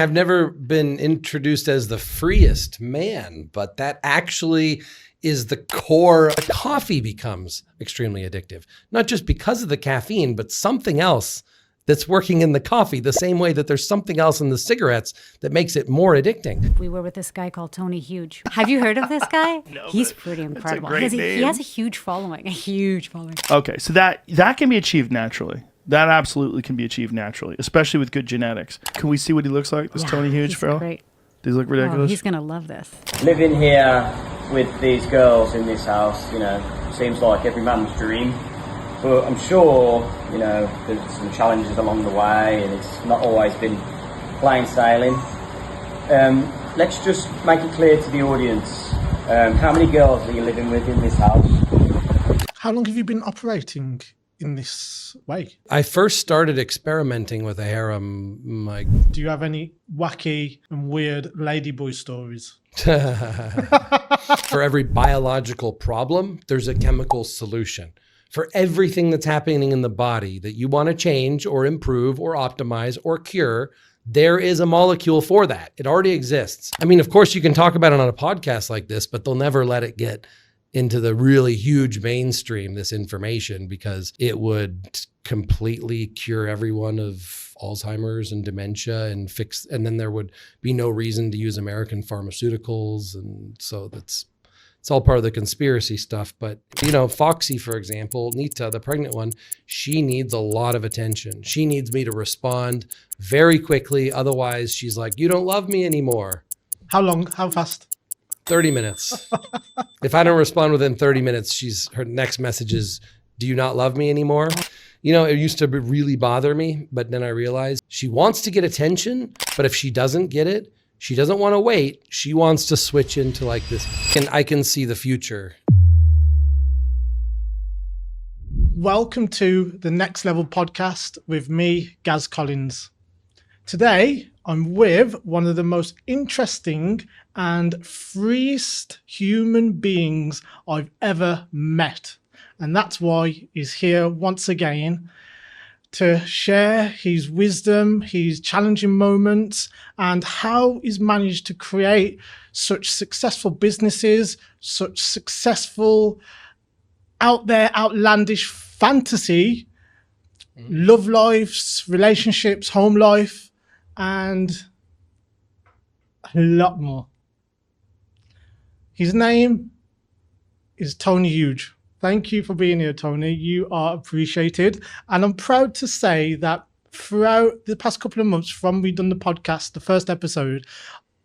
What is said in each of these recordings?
I've never been introduced as the freest man, but that actually is the core. Coffee becomes extremely addictive, not just because of the caffeine, but something else that's working in the coffee, the same way that there's something else in the cigarettes that makes it more addicting. We were with this guy called Tony Huge. Have you heard of this guy? No, he's pretty incredible. That's a great name. He has a huge following, Okay, so that can be achieved naturally. That absolutely can be achieved naturally, especially with good genetics. Can we see what he looks like, this Tony Huge fella? Great. Does he look ridiculous? Oh, he's going to love this. Living here with these girls in this house, seems like every man's dream. But I'm sure, there's some challenges along the way and it's not always been plain sailing. Let's just make it clear to the audience, how many girls are you living with in this house? How long have you been operating in this way? I first started experimenting with a harem, Do you have any wacky and weird ladyboy stories? For every biological problem, there's a chemical solution. For everything that's happening in the body that you want to change or improve or optimize or cure, there is a molecule for that. It already exists. I mean, of course, you can talk about it on a podcast like this, but they'll never let it get into the really huge mainstream, this information, because it would completely cure everyone of Alzheimer's and dementia and then there would be no reason to use American pharmaceuticals. And so it's all part of the conspiracy stuff. But, Foxy, for example, Nita, the pregnant one, she needs a lot of attention. She needs me to respond very quickly. Otherwise, she's like, you don't love me anymore. How long? How fast? 30 minutes. If I don't respond within 30 minutes, her next message is, do you not love me anymore? It used to really bother me, but then I realized she wants to get attention, but if she doesn't get it, she doesn't want to wait. She wants to switch into like this. And I can see the future. Welcome to the Next Level podcast with me, Gaz Collins. Today, I'm with one of the most interesting and freest human beings I've ever met. And that's why he's here once again to share his wisdom, his challenging moments, and how he's managed to create such successful businesses, such successful, out there, outlandish fantasy, love lives, relationships, home life, and a lot more. His name is Tony Huge. Thank you for being here, Tony. You are appreciated. And I'm proud to say that throughout the past couple of months from we've done the podcast, the first episode,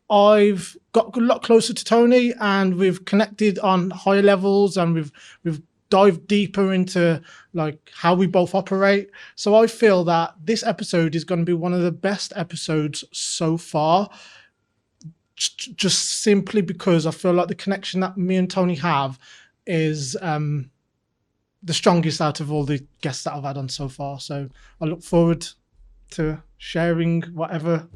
I've got a lot closer to Tony and we've connected on higher levels and we've dived deeper into like how we both operate. So I feel that this episode is going to be one of the best episodes so far, just simply because I feel like the connection that me and Tony have is the strongest out of all the guests that I've had on so far. So I look forward to sharing whatever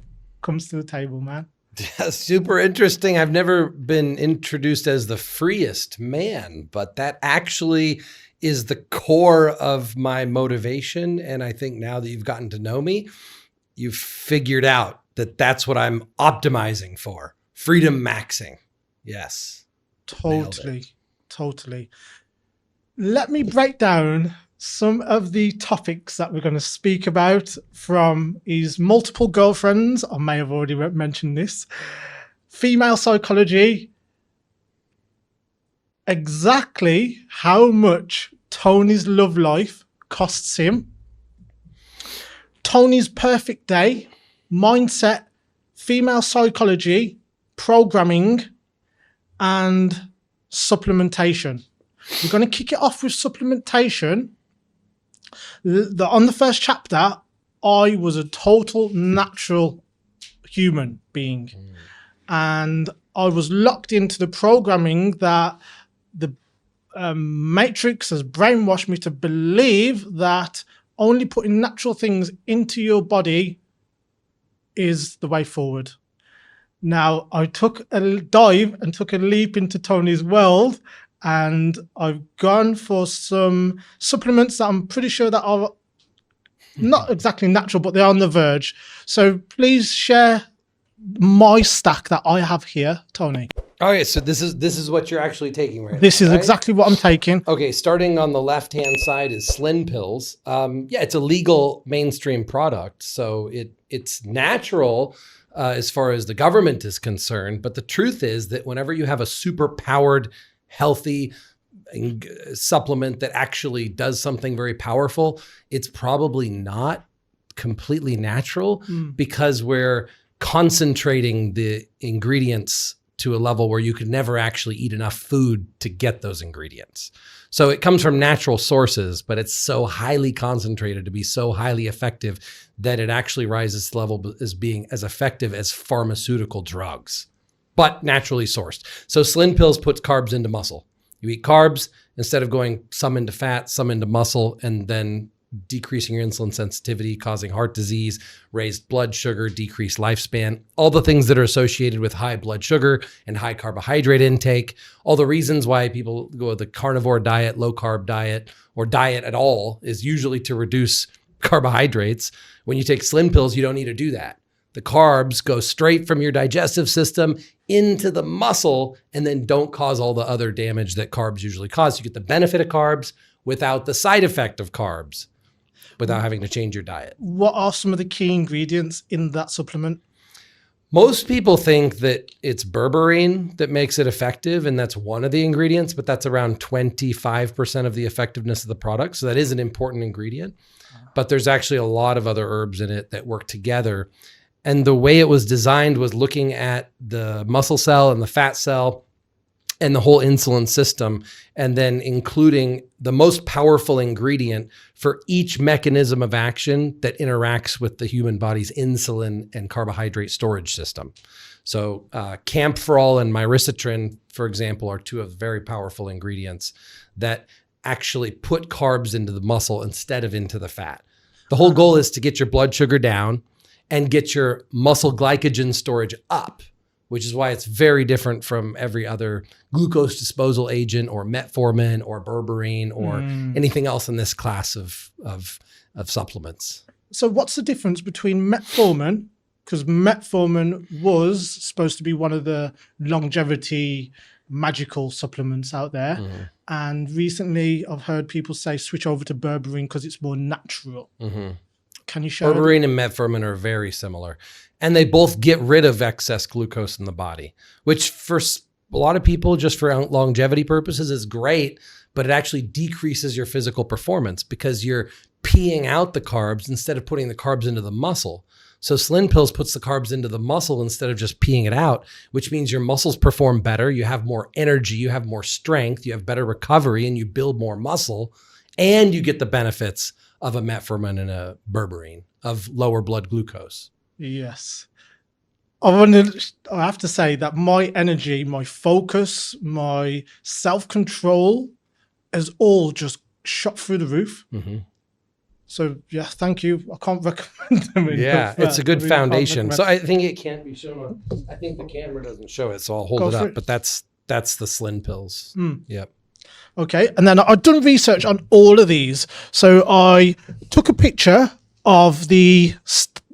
comes to the table, man. Yeah, super interesting. I've never been introduced as the freest man, but that actually is the core of my motivation. And I think now that you've gotten to know me, you've figured out that that's what I'm optimizing for. Freedom maxing. Yes. Totally. Let me break down some of the topics that we're going to speak about from his multiple girlfriends. I may have already mentioned this. Female psychology. Exactly how much Tony's love life costs him. Tony's perfect day. Mindset. Female psychology. Programming. And supplementation. We're going to kick it off with supplementation. On the first chapter, I was a total natural human being. And I was locked into the programming that the Matrix has brainwashed me to believe that only putting natural things into your body is the way forward. Now, I took a dive and took a leap into Tony's world, and I've gone for some supplements that I'm pretty sure that are not exactly natural, but they're on the verge. So please share my stack that I have here, Tony. All right, so this is what you're actually taking right This now, is right? exactly what I'm taking. Okay, starting on the left-hand side is Slim Pills. Yeah, it's a legal mainstream product, so it's natural as far as the government is concerned. But the truth is that whenever you have a super-powered, healthy supplement that actually does something very powerful, it's probably not completely natural because we're concentrating the ingredients to a level where you could never actually eat enough food to get those ingredients. So it comes from natural sources, but it's so highly concentrated to be so highly effective that it actually rises to the level as being as effective as pharmaceutical drugs, but naturally sourced. So Slim Pills puts carbs into muscle. You eat carbs instead of going some into fat, some into muscle, and then decreasing your insulin sensitivity, causing heart disease, raised blood sugar, decreased lifespan, all the things that are associated with high blood sugar and high carbohydrate intake, all the reasons why people go with the carnivore diet, low carb diet, or diet at all is usually to reduce carbohydrates. When you take Slim Pills, you don't need to do that. The carbs go straight from your digestive system into the muscle and then don't cause all the other damage that carbs usually cause. You get the benefit of carbs without the side effect of carbs, without having to change your diet. What are some of the key ingredients in that supplement? Most people think that it's berberine that makes it effective, and that's one of the ingredients, but that's around 25% of the effectiveness of the product. So that is an important ingredient, but there's actually a lot of other herbs in it that work together. And the way it was designed was looking at the muscle cell and the fat cell and the whole insulin system, and then including the most powerful ingredient for each mechanism of action that interacts with the human body's insulin and carbohydrate storage system. So camphorol and myricitrin, for example, are two of very powerful ingredients that actually put carbs into the muscle instead of into the fat. The whole goal is to get your blood sugar down and get your muscle glycogen storage up, which is why it's very different from every other glucose disposal agent or metformin or berberine or anything else in this class of supplements. So what's the difference between metformin, because metformin was supposed to be one of the longevity magical supplements out there, and recently I've heard people say switch over to berberine because it's more natural. Can you share? Berberine and metformin are very similar, and they both get rid of excess glucose in the body, which for a lot of people, just for longevity purposes, is great, but it actually decreases your physical performance because you're peeing out the carbs instead of putting the carbs into the muscle. So Slim Pills puts the carbs into the muscle instead of just peeing it out, which means your muscles perform better. You have more energy, you have more strength, you have better recovery, and you build more muscle, and you get the benefits of a metformin and a berberine of lower blood glucose. Yes. I have to say that my energy, my focus, my self-control has all just shot through the roof. So yeah, thank you. I can't recommend them enough. Yeah, it's a good I really can't foundation. So recommend- I think it can't be shown. I think the camera doesn't show it, so I'll hold Go it for up. it. But that's the Slim Pills. Yep. Okay, and then I've done research on all of these. So I took a picture of the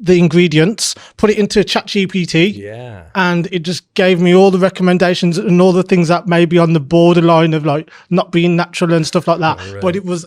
ingredients, put it into ChatGPT, Yeah. and it just gave me all the recommendations and all the things that may be on the borderline of like not being natural and stuff like that. right. But it was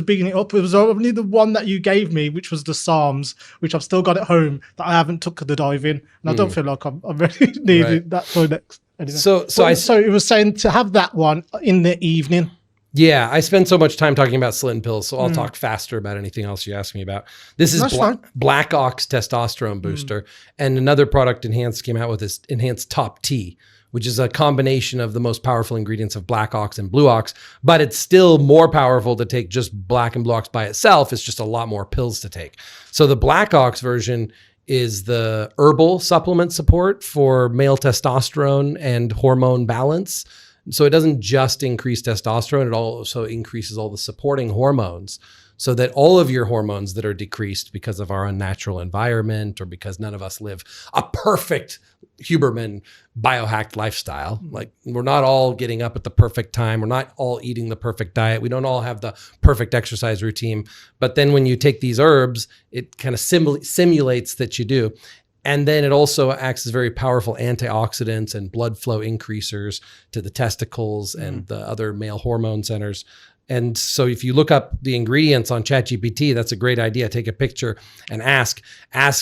bigging it up. It was only the one that you gave me, which was the Psalms, which I've still got at home that I haven't took the dive in, and I don't feel like I'm ready needing Right. that for next. Anyway. So So it was saying to have that one in the evening. Yeah, I spend so much time talking about Slim Pills, so I'll talk faster about anything else you ask me about. This is That's fine. Black Ox Testosterone Booster, and another product Enhanced came out with is Enhanced Top T, which is a combination of the most powerful ingredients of Black Ox and Blue Ox, but it's still more powerful to take just Black and Blue Ox by itself. It's just a lot more pills to take. So the Black Ox version is the herbal supplement support for male testosterone and hormone balance. So it doesn't just increase testosterone, it also increases all the supporting hormones so that all of your hormones that are decreased because of our unnatural environment or because none of us live a perfect Huberman biohacked lifestyle. Like we're not all getting up at the perfect time. We're not all eating the perfect diet. We don't all have the perfect exercise routine. But then when you take these herbs, it kind of simulates that you do. And then it also acts as very powerful antioxidants and blood flow increasers to the testicles and the other male hormone centers. And so if you look up the ingredients on ChatGPT, that's a great idea. Take a picture and ask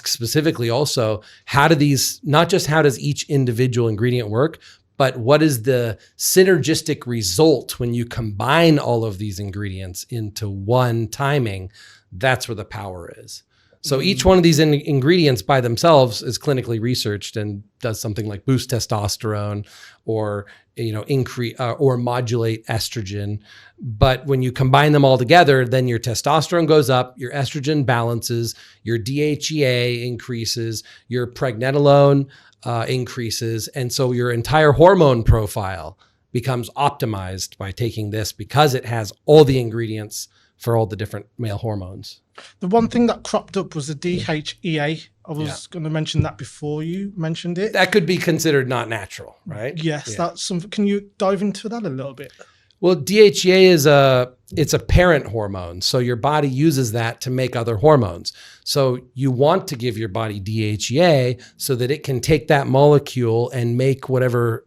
specifically also, how does each individual ingredient work, but what is the synergistic result when you combine all of these ingredients into one timing? That's where the power is. So each one of these ingredients by themselves is clinically researched and does something like boost testosterone or increase or modulate estrogen. But when you combine them all together, then your testosterone goes up, your estrogen balances, your DHEA increases, your pregnenolone increases, and so your entire hormone profile becomes optimized by taking this because it has all the ingredients for all the different male hormones. The one thing that cropped up was the DHEA. I was going to mention that before you mentioned it. That could be considered not natural, right? Yes, that's something. Can you dive into that a little bit? Well, DHEA it's a parent hormone. So your body uses that to make other hormones. So you want to give your body DHEA so that it can take that molecule and make whatever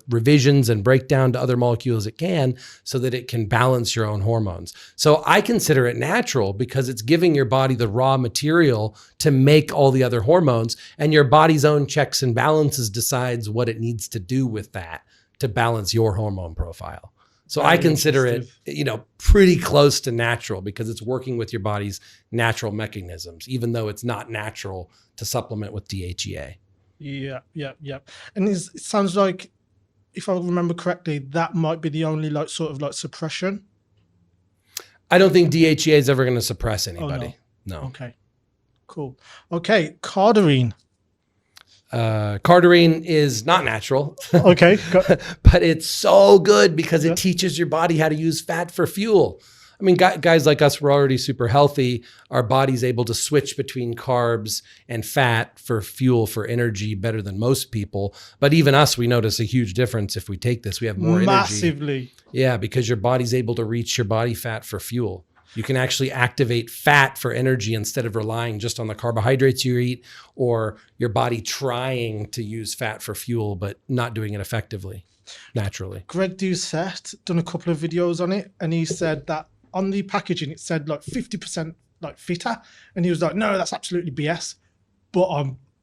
revisions and breakdown to other molecules it can so that it can balance your own hormones. So I consider it natural because it's giving your body the raw material to make all the other hormones, and your body's own checks and balances decides what it needs to do with that to balance your hormone profile. So I consider it, pretty close to natural because it's working with your body's natural mechanisms, even though it's not natural to supplement with DHEA. Yeah. And it sounds like, if I remember correctly, that might be the only suppression. I don't think DHEA is ever going to suppress anybody. No. Okay, cool. Okay, cardarine. Cardarine is not natural. Okay. But it's so good because it teaches your body how to use fat for fuel. I mean, guys like us, we're already super healthy. Our body's able to switch between carbs and fat for fuel, for energy better than most people. But even us, we notice a huge difference if we take this. We have more energy. Massively. Yeah, because your body's able to reach your body fat for fuel. You can actually activate fat for energy instead of relying just on the carbohydrates you eat or your body trying to use fat for fuel, but not doing it effectively, naturally. Greg Doucette done a couple of videos on it, and he said that on the packaging, it said 50% fitter. And he was like, no, that's absolutely BS. But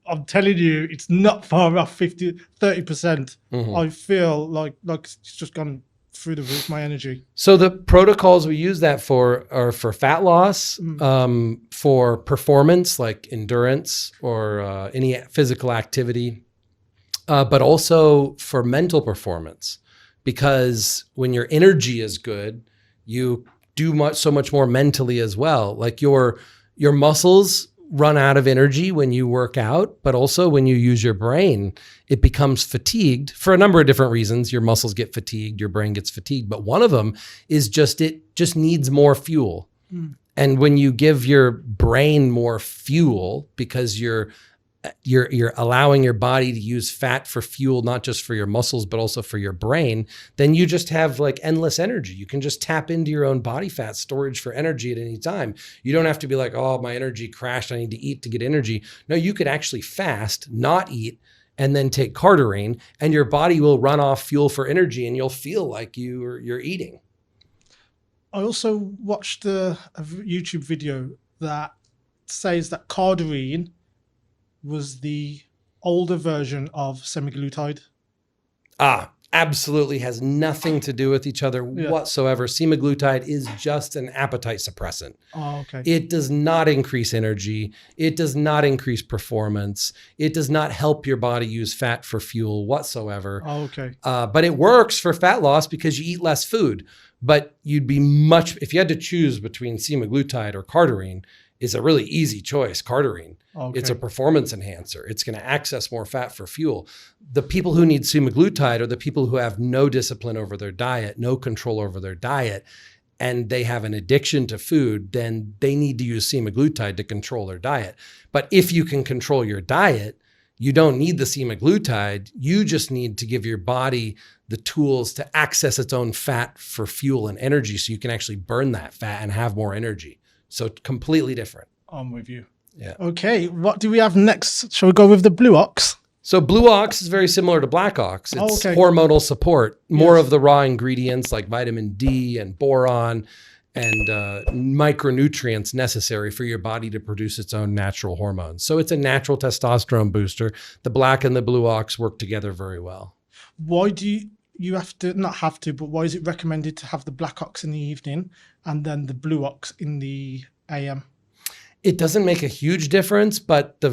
I'm telling you, it's not far off 30%. Mm-hmm. I feel like it's just gone through the roof, my energy. So the protocols we use that for are for fat loss, for performance like endurance or any physical activity, but also for mental performance. Because when your energy is good, you do so much more mentally as well. Like your muscles run out of energy when you work out, but also when you use your brain, it becomes fatigued for a number of different reasons. Your muscles get fatigued, your brain gets fatigued, but one of them is it just needs more fuel. And when you give your brain more fuel because you're allowing your body to use fat for fuel, not just for your muscles, but also for your brain, then you just have endless energy. You can just tap into your own body fat storage for energy at any time. You don't have to be like, oh, my energy crashed, I need to eat to get energy. No, you could actually fast, not eat, and then take cardarine, and your body will run off fuel for energy and you'll feel like you're eating. I also watched a YouTube video that says that cardarine was the older version of semaglutide. Absolutely has nothing to do with each other whatsoever. Semaglutide is just an appetite suppressant. Oh, okay. It does not increase energy. It does not increase performance. It does not help your body use fat for fuel whatsoever. Oh, okay. But it works for fat loss because you eat less food. But you'd be if you had to choose between semaglutide or cardarine, it's a really easy choice, cardarine. Okay. It's a performance enhancer. It's going to access more fat for fuel. The people who need semaglutide are the people who have no discipline over their diet, no control over their diet, and they have an addiction to food, then they need to use semaglutide to control their diet. But if you can control your diet, you don't need the semaglutide. You just need to give your body the tools to access its own fat for fuel and energy so you can actually burn that fat and have more energy. So completely different. I'm with you. Okay, what do we have next? Shall we go with the blue ox? So blue ox is very similar to black ox. It's okay. hormonal support, more Yes. of the raw ingredients like vitamin D and boron and micronutrients necessary for your body to produce its own natural hormones. So it's a natural testosterone booster. The black and the blue ox work together very well. Why do you have to, not have to, but why is it recommended to have the black ox in the evening and then the blue ox in the AM? It doesn't make a huge difference, but the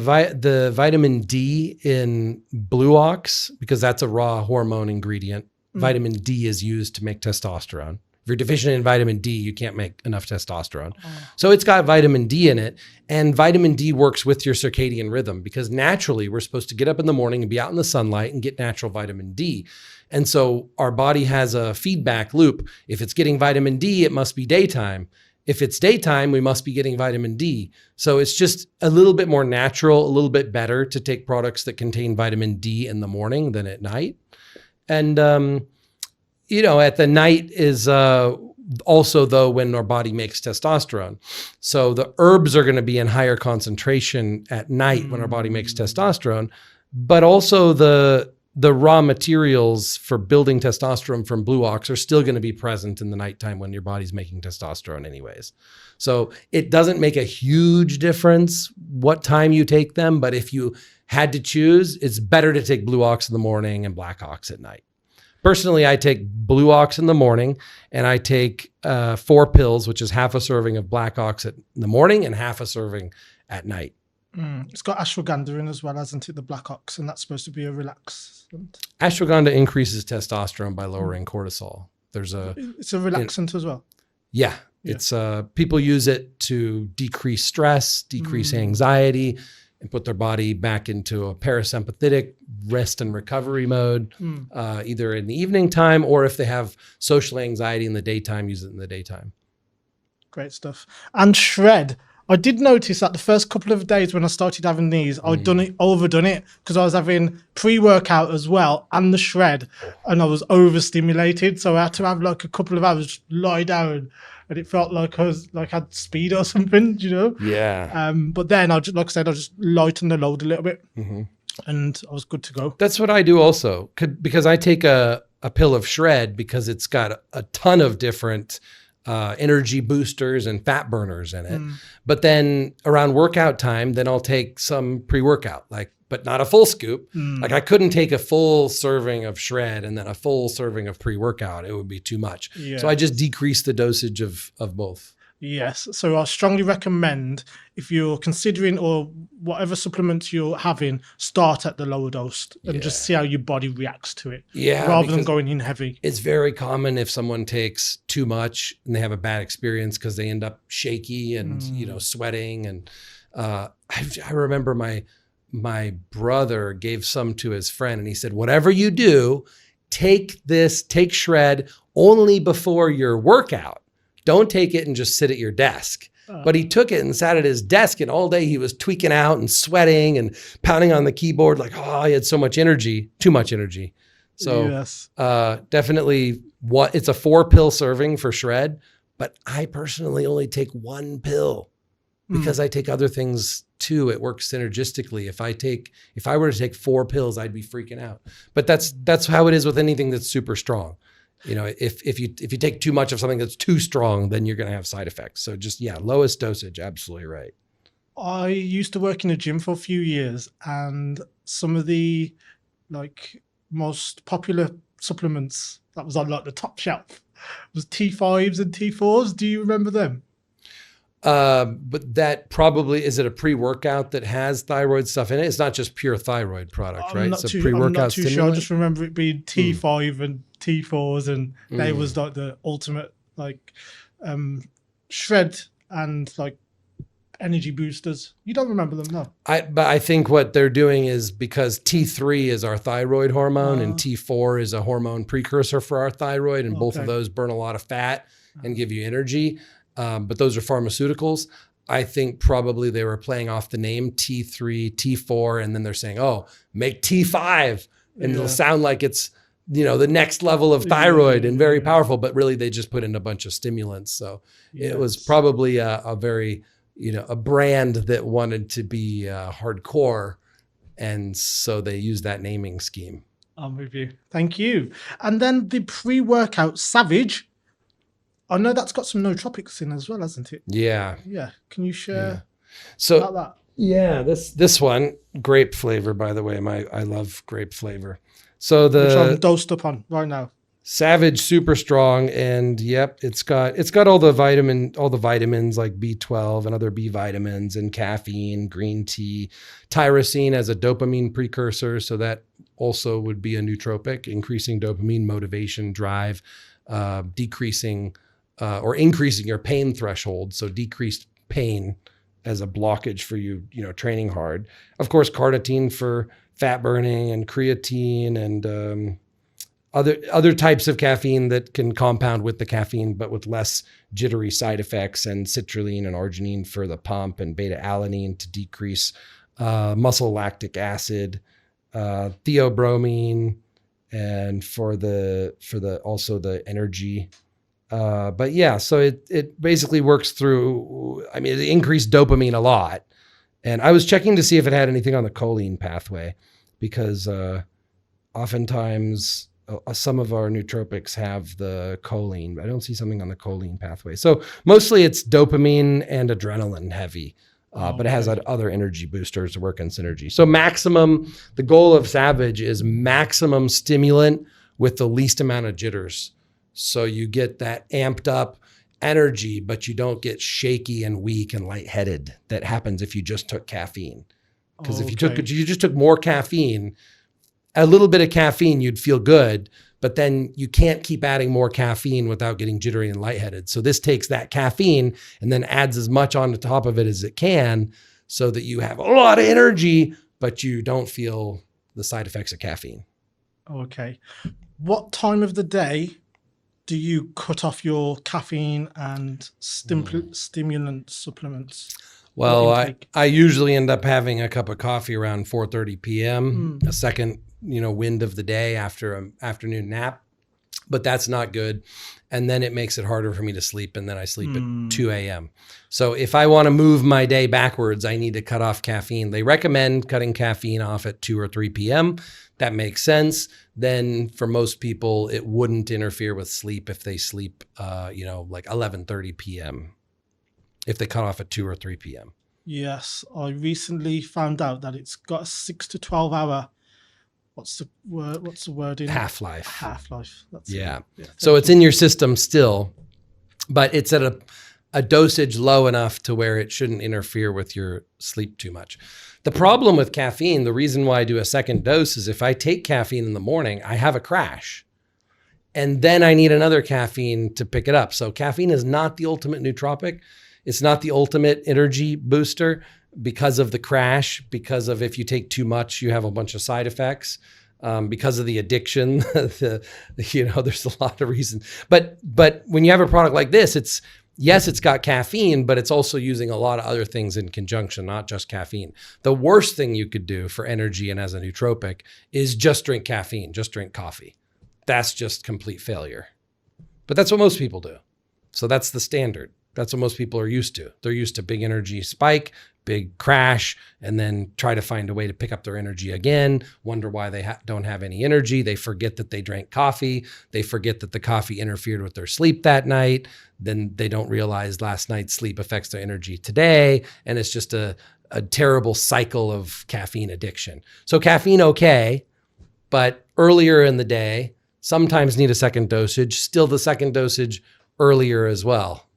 vitamin D in blue ox, because that's a raw hormone ingredient, vitamin D is used to make testosterone. If you're deficient in vitamin D, you can't make enough testosterone. So it's got vitamin D in it, and vitamin D works with your circadian rhythm because naturally we're supposed to get up in the morning and be out in the sunlight and get natural vitamin D. And so our body has a feedback loop. If it's getting vitamin D, it must be daytime. If it's daytime, we must be getting vitamin D. So it's just a little bit more natural, a little bit better to take products that contain vitamin D in the morning than at night. And, at the night is also, though, when our body makes testosterone. So the herbs are going to be in higher concentration at night when our body makes testosterone, but also the raw materials for building testosterone from blue ox are still going to be present in the nighttime when your body's making testosterone anyways. So it doesn't make a huge difference what time you take them, but if you had to choose, it's better to take blue ox in the morning and black ox at night. Personally, I take blue ox in the morning and I take 4 pills, which is half a serving of black ox in the morning and half a serving at night. It's got ashwagandha in as well, hasn't it? The black ox, and that's supposed to be a relaxant. Ashwagandha increases testosterone by lowering cortisol. It's a relaxant as well. Yeah. It's people use it to decrease stress, decrease anxiety, and put their body back into a parasympathetic rest and recovery mode, either in the evening time or if they have social anxiety in the daytime, use it in the daytime. Great stuff. And shred. I did notice that the first couple of days when I started having these, I'd overdone it because I was having pre-workout as well and the shred, and I was overstimulated. So I had to have like a couple of hours lie down, and it felt like I had speed or something, Yeah. But then I just lightened the load a little bit, and I was good to go. That's what I do also, because I take a pill of shred because it's got a ton of different energy boosters and fat burners in it. But then around workout time, then I'll take some pre-workout, but not a full scoop. Like I couldn't take a full serving of shred and then a full serving of pre-workout. It would be too much. Yeah. So I just decrease the dosage of both. Yes. So I strongly recommend, if you're considering or whatever supplements you're having, start at the lower dose and just see how your body reacts to it. Yeah. Rather than going in heavy. It's very common if someone takes too much and they have a bad experience because they end up shaky and, sweating. And I remember my brother gave some to his friend and he said, whatever you do, take shred only before your workout. Don't take it and just sit at your desk. But he took it and sat at his desk, and all day he was tweaking out and sweating and pounding on the keyboard like, he had so much energy, too much energy. So yes. Definitely it's a 4-pill serving for shred, but I personally only take 1 pill because I take other things too. It works synergistically. If I were to take 4 pills, I'd be freaking out. But that's how it is with anything that's super strong. If you take too much of something that's too strong, then you're going to have side effects. So just, lowest dosage. Absolutely right. I used to work in a gym for a few years, and some of the most popular supplements that was on the top shelf was T5s and T4s. Do you remember them? But that probably, is it a pre-workout that has thyroid stuff in it? It's not just pure thyroid product, right? I'm not too sure. I just remember it being T5 and T4s, and they was the ultimate shred and energy boosters. You don't remember them, no? But I think what they're doing is because T3 is our thyroid hormone and T4 is a hormone precursor for our thyroid, and both of those burn a lot of fat and give you energy. But those are pharmaceuticals. I think probably they were playing off the name T3, T4, and then they're saying, make T5. And it'll sound like it's, the next level of thyroid and very powerful, but really they just put in a bunch of stimulants. So it was probably a very a brand that wanted to be hardcore. And so they used that naming scheme. I'm with you. Thank you. And then the pre-workout Savage. I know that's got some nootropics in as well, hasn't it? Yeah. Yeah. Can you share So about that? yeah, this one, grape flavor, by the way. I love grape flavor. So Which I'm the dosed up on right now. Savage Super Strong, and yep, it's got all the vitamins like B12 and other B vitamins and caffeine, green tea, tyrosine as a dopamine precursor. So that also would be a nootropic, increasing dopamine, motivation, drive, decreasing or increasing your pain threshold. So decreased pain as a blockage for you, training hard. Of course, carnitine for fat burning and creatine and other types of caffeine that can compound with the caffeine, but with less jittery side effects, and citrulline and arginine for the pump, and beta alanine to decrease muscle lactic acid, theobromine, and for the also the energy. But yeah, so it basically works through. I mean, it increased dopamine a lot, and I was checking to see if it had anything on the choline pathway, because oftentimes some of our nootropics have the choline, but I don't see something on the choline pathway. So mostly it's dopamine and adrenaline heavy, but it has other energy boosters to work in synergy. So the goal of Savage is maximum stimulant with the least amount of jitters. So you get that amped up energy, but you don't get shaky and weak and lightheaded. That happens if you just took caffeine. Because if you just took more caffeine, a little bit of caffeine, you'd feel good, but then you can't keep adding more caffeine without getting jittery and lightheaded. So this takes that caffeine and then adds as much on the top of it as it can, so that you have a lot of energy, but you don't feel the side effects of caffeine. Okay. What time of the day do you cut off your caffeine and stimulant supplements? Well, I usually end up having a cup of coffee around 4:30 p.m., a second, wind of the day after an afternoon nap, but that's not good. And then it makes it harder for me to sleep, and then I sleep at 2 a.m. So if I want to move my day backwards, I need to cut off caffeine. They recommend cutting caffeine off at 2 or 3 p.m. That makes sense. Then for most people, it wouldn't interfere with sleep if they sleep, like 11:30 p.m. if they cut off at 2 or 3 p.m. Yes, I recently found out that it's got a 6 to 12 hour. What's the word in half-life? Half-life. That's yeah. It. So it's in your system still, but it's at a dosage low enough to where it shouldn't interfere with your sleep too much. The problem with caffeine, the reason why I do a second dose, is if I take caffeine in the morning, I have a crash. And then I need another caffeine to pick it up. So caffeine is not the ultimate nootropic. It's not the ultimate energy booster because of the crash, because of if you take too much, you have a bunch of side effects, because of the addiction. There's a lot of reasons. But when you have a product like this, it's got caffeine, but it's also using a lot of other things in conjunction, not just caffeine. The worst thing you could do for energy and as a nootropic is just drink caffeine, just drink coffee. That's just complete failure. But that's what most people do. So that's the standard. That's what most people are used to. They're used to big energy spike, big crash, and then try to find a way to pick up their energy again, wonder why they don't have any energy. They forget that they drank coffee. They forget that the coffee interfered with their sleep that night. Then they don't realize last night's sleep affects their energy today. And it's just a terrible cycle of caffeine addiction. So caffeine, okay, but earlier in the day, sometimes need a second dosage, still the second dosage earlier as well.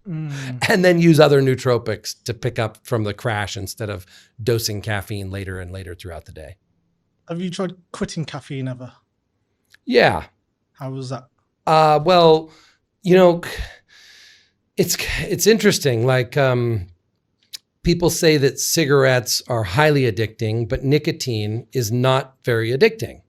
And then use other nootropics to pick up from the crash instead of dosing caffeine later and later throughout the day. Have you tried quitting caffeine ever? Yeah. How was that? Well, it's interesting. Like people say that cigarettes are highly addicting, but nicotine is not very addicting.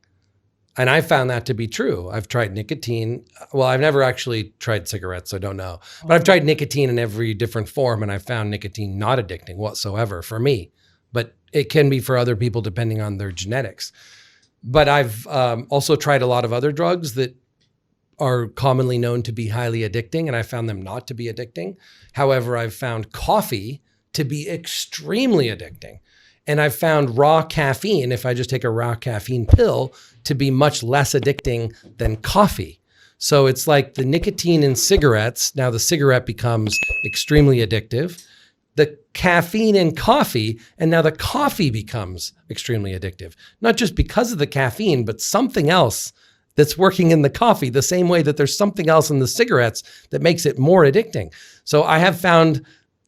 And I found that to be true. I've tried nicotine. Well, I've never actually tried cigarettes, so I don't know. But I've tried nicotine in every different form, and I found nicotine not addicting whatsoever for me. But it can be for other people depending on their genetics. But I've also tried a lot of other drugs that are commonly known to be highly addicting, and I found them not to be addicting. However, I've found coffee to be extremely addicting. And I've found raw caffeine, if I just take a raw caffeine pill, to be much less addicting than coffee. So it's like the nicotine in cigarettes, now the cigarette becomes extremely addictive. The caffeine in coffee, and now the coffee becomes extremely addictive. Not just because of the caffeine, but something else that's working in the coffee, the same way that there's something else in the cigarettes that makes it more addicting. So I have found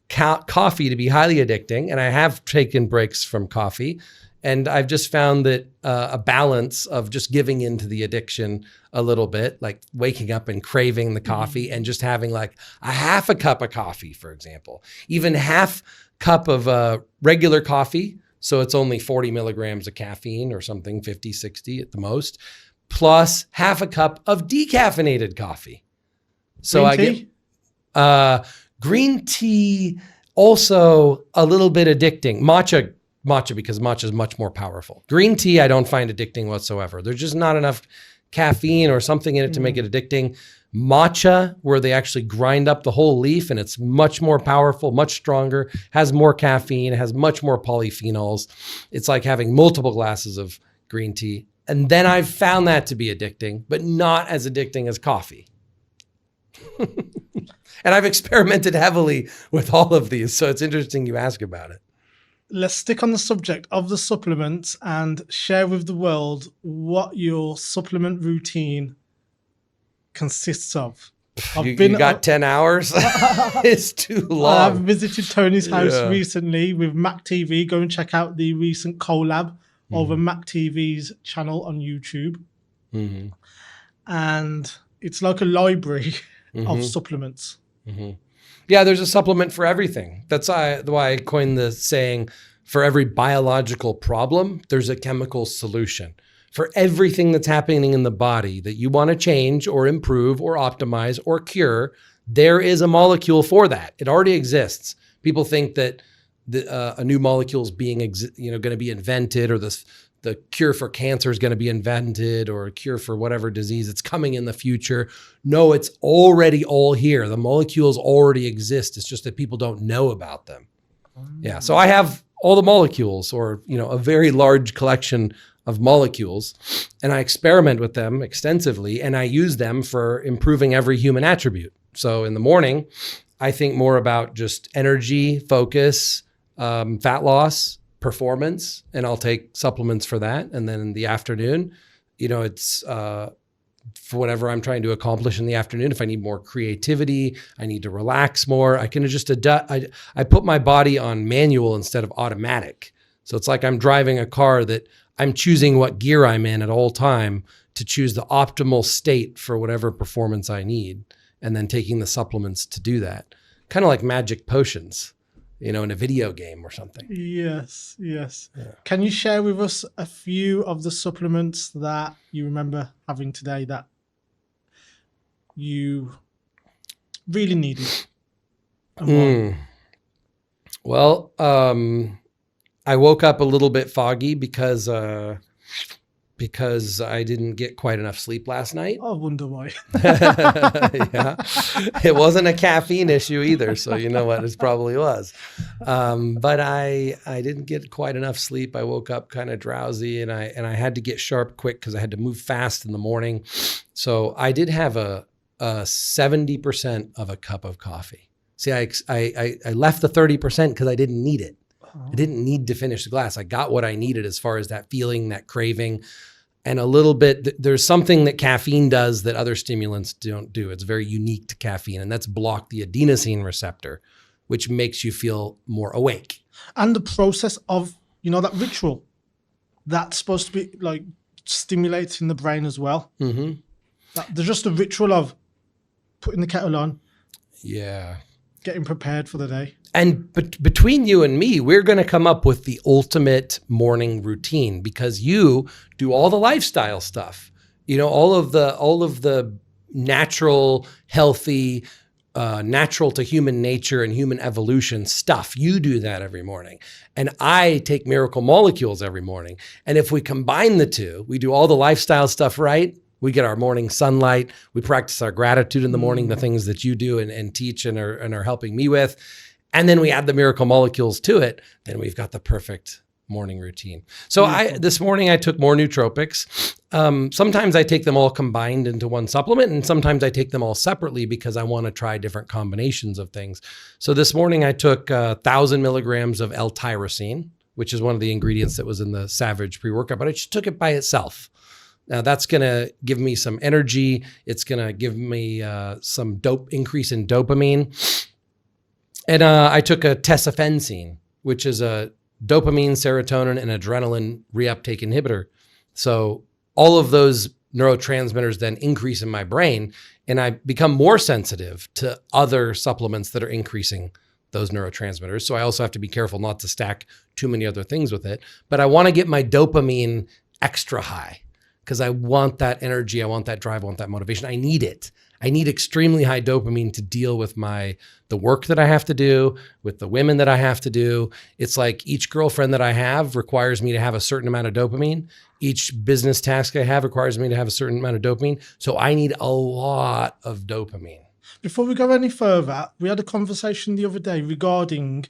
coffee to be highly addicting, and I have taken breaks from coffee. And I've just found that a balance of just giving into the addiction a little bit, like waking up and craving the coffee and just having like a half a cup of coffee, for example, even half cup of regular coffee. So it's only 40 milligrams of caffeine or something, 50, 60 at the most, plus half a cup of decaffeinated coffee. So Green I tea? get green tea, also a little bit addicting. Matcha, because matcha is much more powerful. Green tea, I don't find addicting whatsoever. There's just not enough caffeine or something in it to make it addicting. Matcha, where they actually grind up the whole leaf and it's much more powerful, much stronger, has more caffeine, has much more polyphenols. It's like having multiple glasses of green tea. And then I've found that to be addicting, but not as addicting as coffee. And I've experimented heavily with all of these. So it's interesting you ask about it. Let's stick on the subject of the supplements and share with the world what your supplement routine consists of. You got 10 hours? It's too long. I've visited Tony's house Yeah. recently with Mac TV. Go and check out the recent collab over Mac TV's channel on YouTube. Mm-hmm. And it's like a library of supplements. Mm-hmm. Yeah, there's a supplement for everything. That's why I coined the saying, for every biological problem, there's a chemical solution. For everything that's happening in the body that you want to change or improve or optimize or cure, there is a molecule for that. It already exists. People think that a new molecule is being going to be invented, or the cure for cancer is going to be invented, or a cure for whatever disease it's coming in the future. No, it's already all here. The molecules already exist. It's just that people don't know about them. Yeah. So I have all the molecules, or, a very large collection of molecules, and I experiment with them extensively, and I use them for improving every human attribute. So in the morning, I think more about just energy, focus, fat loss, performance, and I'll take supplements for that. And then in the afternoon, it's for whatever I'm trying to accomplish in the afternoon. If I need more creativity, I need to relax more, I can just I put my body on manual instead of automatic. So it's like I'm driving a car that I'm choosing what gear I'm in at all time to choose the optimal state for whatever performance I need, and then taking the supplements to do that. Kind of like magic potions, in a video game or something. Yes. Yeah. Can you share with us a few of the supplements that you remember having today that you really needed? And why? Well, I woke up a little bit foggy because I didn't get quite enough sleep last night. I wonder why. Yeah, it wasn't a caffeine issue either. So you know what, it probably was. But I didn't get quite enough sleep. I woke up kind of drowsy, and I had to get sharp quick because I had to move fast in the morning. So I did have a 70% of a cup of coffee. See, I left the 30% because I didn't need it. I didn't need to finish the glass. I got what I needed as far as that feeling, that craving, and a little bit, there's something that caffeine does that other stimulants don't do. It's very unique to caffeine, and that's block the adenosine receptor, which makes you feel more awake. And the process of, that ritual, that's supposed to be like stimulating the brain as well. Mm-hmm. There's just a ritual of putting the kettle on. Yeah. Getting prepared for the day. And between you and me, we're going to come up with the ultimate morning routine, because you do all the lifestyle stuff, all of the natural, healthy, natural to human nature and human evolution stuff. You do that every morning. And I take miracle molecules every morning. And if we combine the two, we do all the lifestyle stuff right, We get our morning sunlight. We practice our gratitude in the morning, the things that you do and teach and are helping me with. And then we add the miracle molecules to it. Then we've got the perfect morning routine. So this morning I took more nootropics. Sometimes I take them all combined into one supplement, and sometimes I take them all separately because I want to try different combinations of things. So this morning I took 1,000 milligrams of L-tyrosine, which is one of the ingredients that was in the Savage pre-workout, but I just took it by itself. Now that's going to give me some energy. It's going to give me some increase in dopamine. And I took a tesofensine, which is a dopamine, serotonin, and adrenaline reuptake inhibitor. So all of those neurotransmitters then increase in my brain, and I become more sensitive to other supplements that are increasing those neurotransmitters. So I also have to be careful not to stack too many other things with it. But I want to get my dopamine extra high because I want that energy, I want that drive, I want that motivation. I need it. I need extremely high dopamine to deal with the work that I have to do, with the women that I have to do. It's like each girlfriend that I have requires me to have a certain amount of dopamine. Each business task I have requires me to have a certain amount of dopamine. So I need a lot of dopamine. Before we go any further, we had a conversation the other day regarding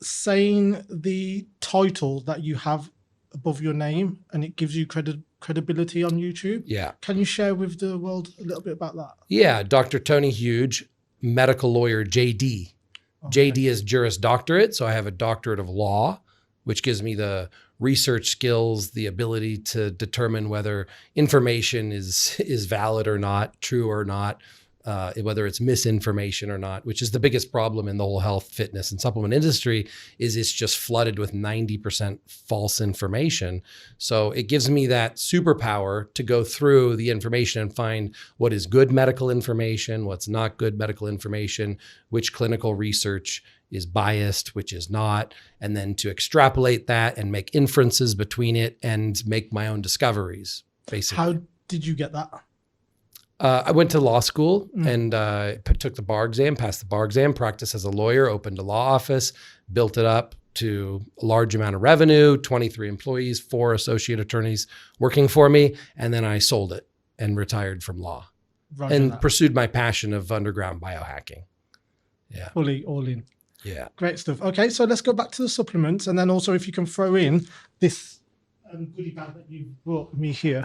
saying the title that you have above your name and it gives you credibility on YouTube. Yeah. Can you share with the world a little bit about that? Yeah. Dr. Tony Hughes, medical lawyer, JD. Okay. JD is Juris Doctorate. So I have a doctorate of law, which gives me the research skills, the ability to determine whether information is valid or not, true or not, whether it's misinformation or not, which is the biggest problem in the whole health, fitness, and supplement industry. Is it's just flooded with 90% false information. So it gives me that superpower to go through the information and find what is good medical information, what's not good medical information, which clinical research is biased, which is not, and then to extrapolate that and make inferences between it and make my own discoveries, basically. How did you get that? I went to law school and took the bar exam, passed the bar exam, practiced as a lawyer, opened a law office, built it up to a large amount of revenue, 23 employees, 4 associate attorneys working for me. And then I sold it and retired from law and pursued my passion of underground biohacking. Yeah. Fully all in. Yeah. Great stuff. Okay, so let's go back to the supplements. And then also if you can throw in this goodie bag that you brought me here.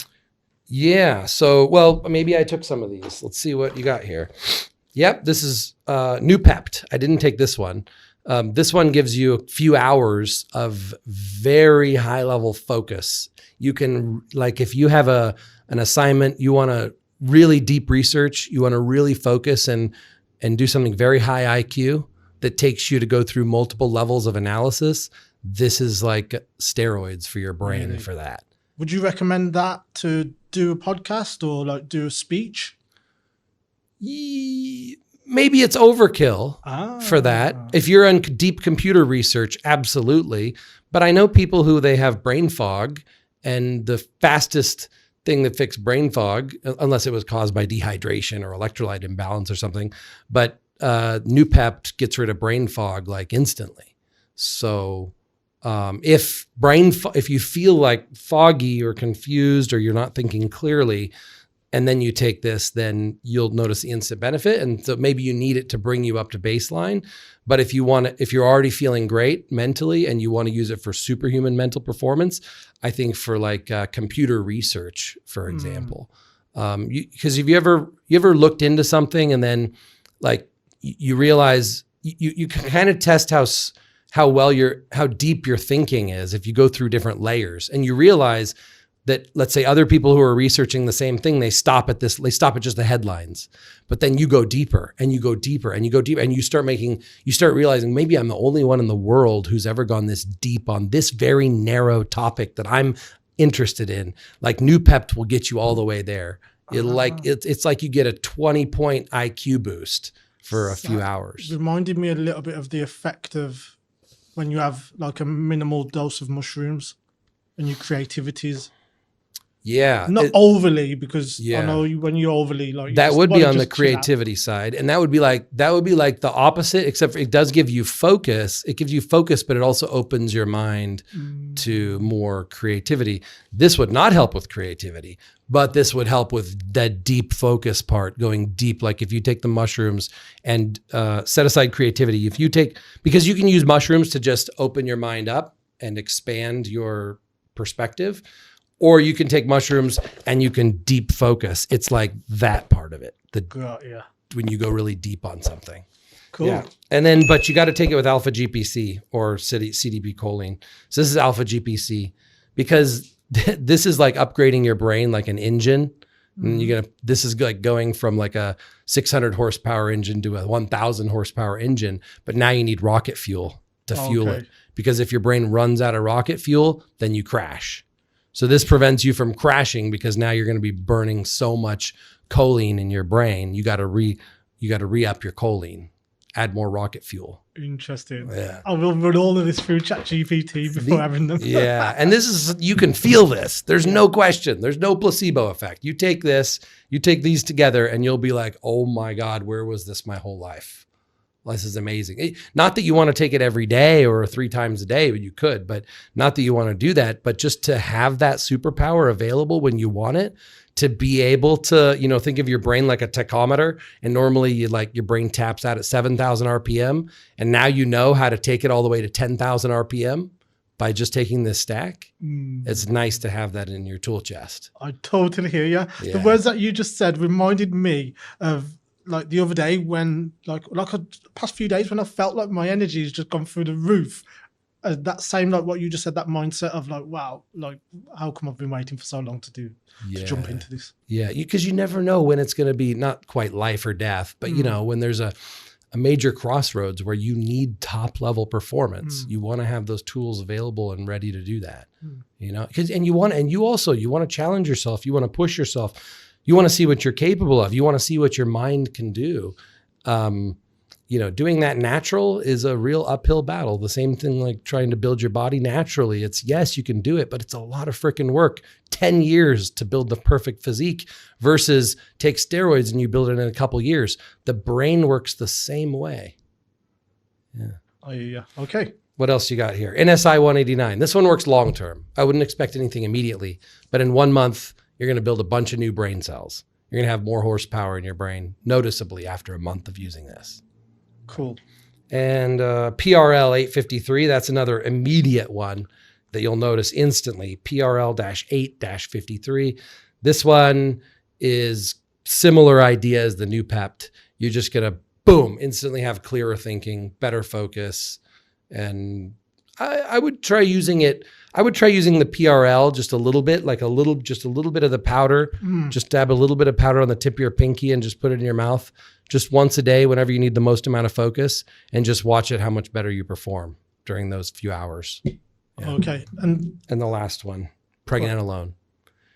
Yeah. So, well, maybe I took some of these. Let's see what you got here. Yep. This is Nupept. I didn't take this one. This one gives you a few hours of very high level focus. You can, like, if you have an assignment, you want to really deep research, you want to really focus and do something very high IQ that takes you to go through multiple levels of analysis. This is like steroids for your brain for that. Would you recommend that to do a podcast or like do a speech? Maybe it's overkill for that. If you're in deep computer research, absolutely. But I know people who they have brain fog, and the fastest thing that fixed brain fog, unless it was caused by dehydration or electrolyte imbalance or something, but Nupept gets rid of brain fog like instantly. So if you feel like foggy or confused or you're not thinking clearly, and then you take this, then you'll notice the instant benefit. And so maybe you need it to bring you up to baseline. But if you're already feeling great mentally and you want to use it for superhuman mental performance, I think for like computer research, for example, because have you ever looked into something and then like you realize you can kind of test how deep your thinking is if you go through different layers, and you realize that, let's say, other people who are researching the same thing, they stop at just the headlines, but then you go deeper and you go deeper and you go deeper, and you start realizing maybe I'm the only one in the world who's ever gone this deep on this very narrow topic that I'm interested in. Like Nupept will get you all the way there. It's like you get a 20-point IQ boost for a few hours. Reminded me a little bit of the effect of when you have like a minimal dose of mushrooms and your creativity's Yeah. Not overly, because Yeah. I know when you're overly, like, you That just would be wanna on the just chill out. creativity side. And that would be like the opposite, except for it does give you focus. It gives you focus, but it also opens your mind to more creativity. This would not help with creativity, but this would help with that deep focus part, going deep. Like if you take the mushrooms and set aside creativity, because you can use mushrooms to just open your mind up and expand your perspective. Or you can take mushrooms and you can deep focus. It's like that part of it. Yeah. When you go really deep on something. Cool. Yeah. And then, but you got to take it with alpha GPC or CDB choline. So this is alpha GPC because this is like upgrading your brain like an engine. And this is like going from like a 600 horsepower engine to a 1000 horsepower engine. But now you need rocket fuel to fuel it. Because if your brain runs out of rocket fuel, then you crash. So this prevents you from crashing because now you're going to be burning so much choline in your brain. You got to re-up your choline, add more rocket fuel. Interesting. Yeah. I will run all of this through ChatGPT before having them. Yeah. And you can feel this. There's no question. There's no placebo effect. You take these together and you'll be like, oh my God, where was this my whole life? This is amazing. Not that you want to take it every day or 3 times a day, but you could, but not that you want to do that, but just to have that superpower available when you want it, to be able to, think of your brain like a tachometer. And normally your brain taps out at 7,000 RPM. And now you know how to take it all the way to 10,000 RPM by just taking this stack. It's nice to have that in your tool chest. I totally hear you. Yeah. The words that you just said reminded me of like the other day when the past few days when I felt like my energy has just gone through the roof. That same, like what you just said, that mindset of like, wow, like how come I've been waiting for so long to jump into this? Yeah. Because you never know when it's going to be not quite life or death, but when there's a major crossroads where you need top level performance, you want to have those tools available and ready to do that, because you want to challenge yourself. You want to push yourself. You want to see what you're capable of. You want to see what your mind can do. Doing that natural is a real uphill battle. The same thing like trying to build your body naturally. It's yes, you can do it, but it's a lot of freaking work. 10 years to build the perfect physique versus take steroids and you build it in a couple years. The brain works the same way. Yeah. Okay. What else you got here? NSI 189. This one works long term. I wouldn't expect anything immediately, but in 1 month, you're going to build a bunch of new brain cells. You're going to have more horsepower in your brain noticeably after a month of using this. Cool. And PRL 853, that's another immediate one that you'll notice instantly. PRL-8-53. This one is similar idea as the new PEPT. You're just going to, boom, instantly have clearer thinking, better focus. And I would try using it. I would try using the PRL just a little bit, just a little bit of the powder. Just dab a little bit of powder on the tip of your pinky and just put it in your mouth just once a day whenever you need the most amount of focus, and just watch it how much better you perform during those few hours. Yeah. Okay. And the last one, pregnenolone.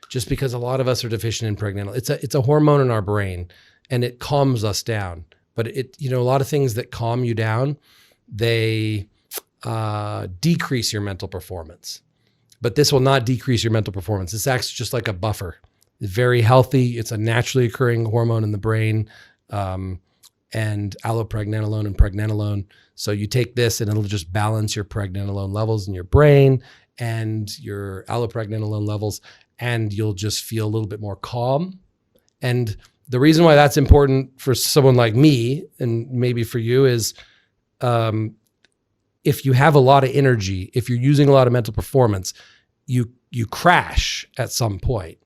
Just because a lot of us are deficient in pregnenolone. It's a hormone in our brain and it calms us down. But a lot of things that calm you down, they decrease your mental performance. But this will not decrease your mental performance. This acts just like a buffer. It's very healthy. It's a naturally occurring hormone in the brain, and allopregnenolone and pregnenolone. So you take this and it'll just balance your pregnenolone levels in your brain and your allopregnenolone levels, and you'll just feel a little bit more calm. And the reason why that's important for someone like me, and maybe for you, is if you have a lot of energy, if you're using a lot of mental performance, you crash at some point.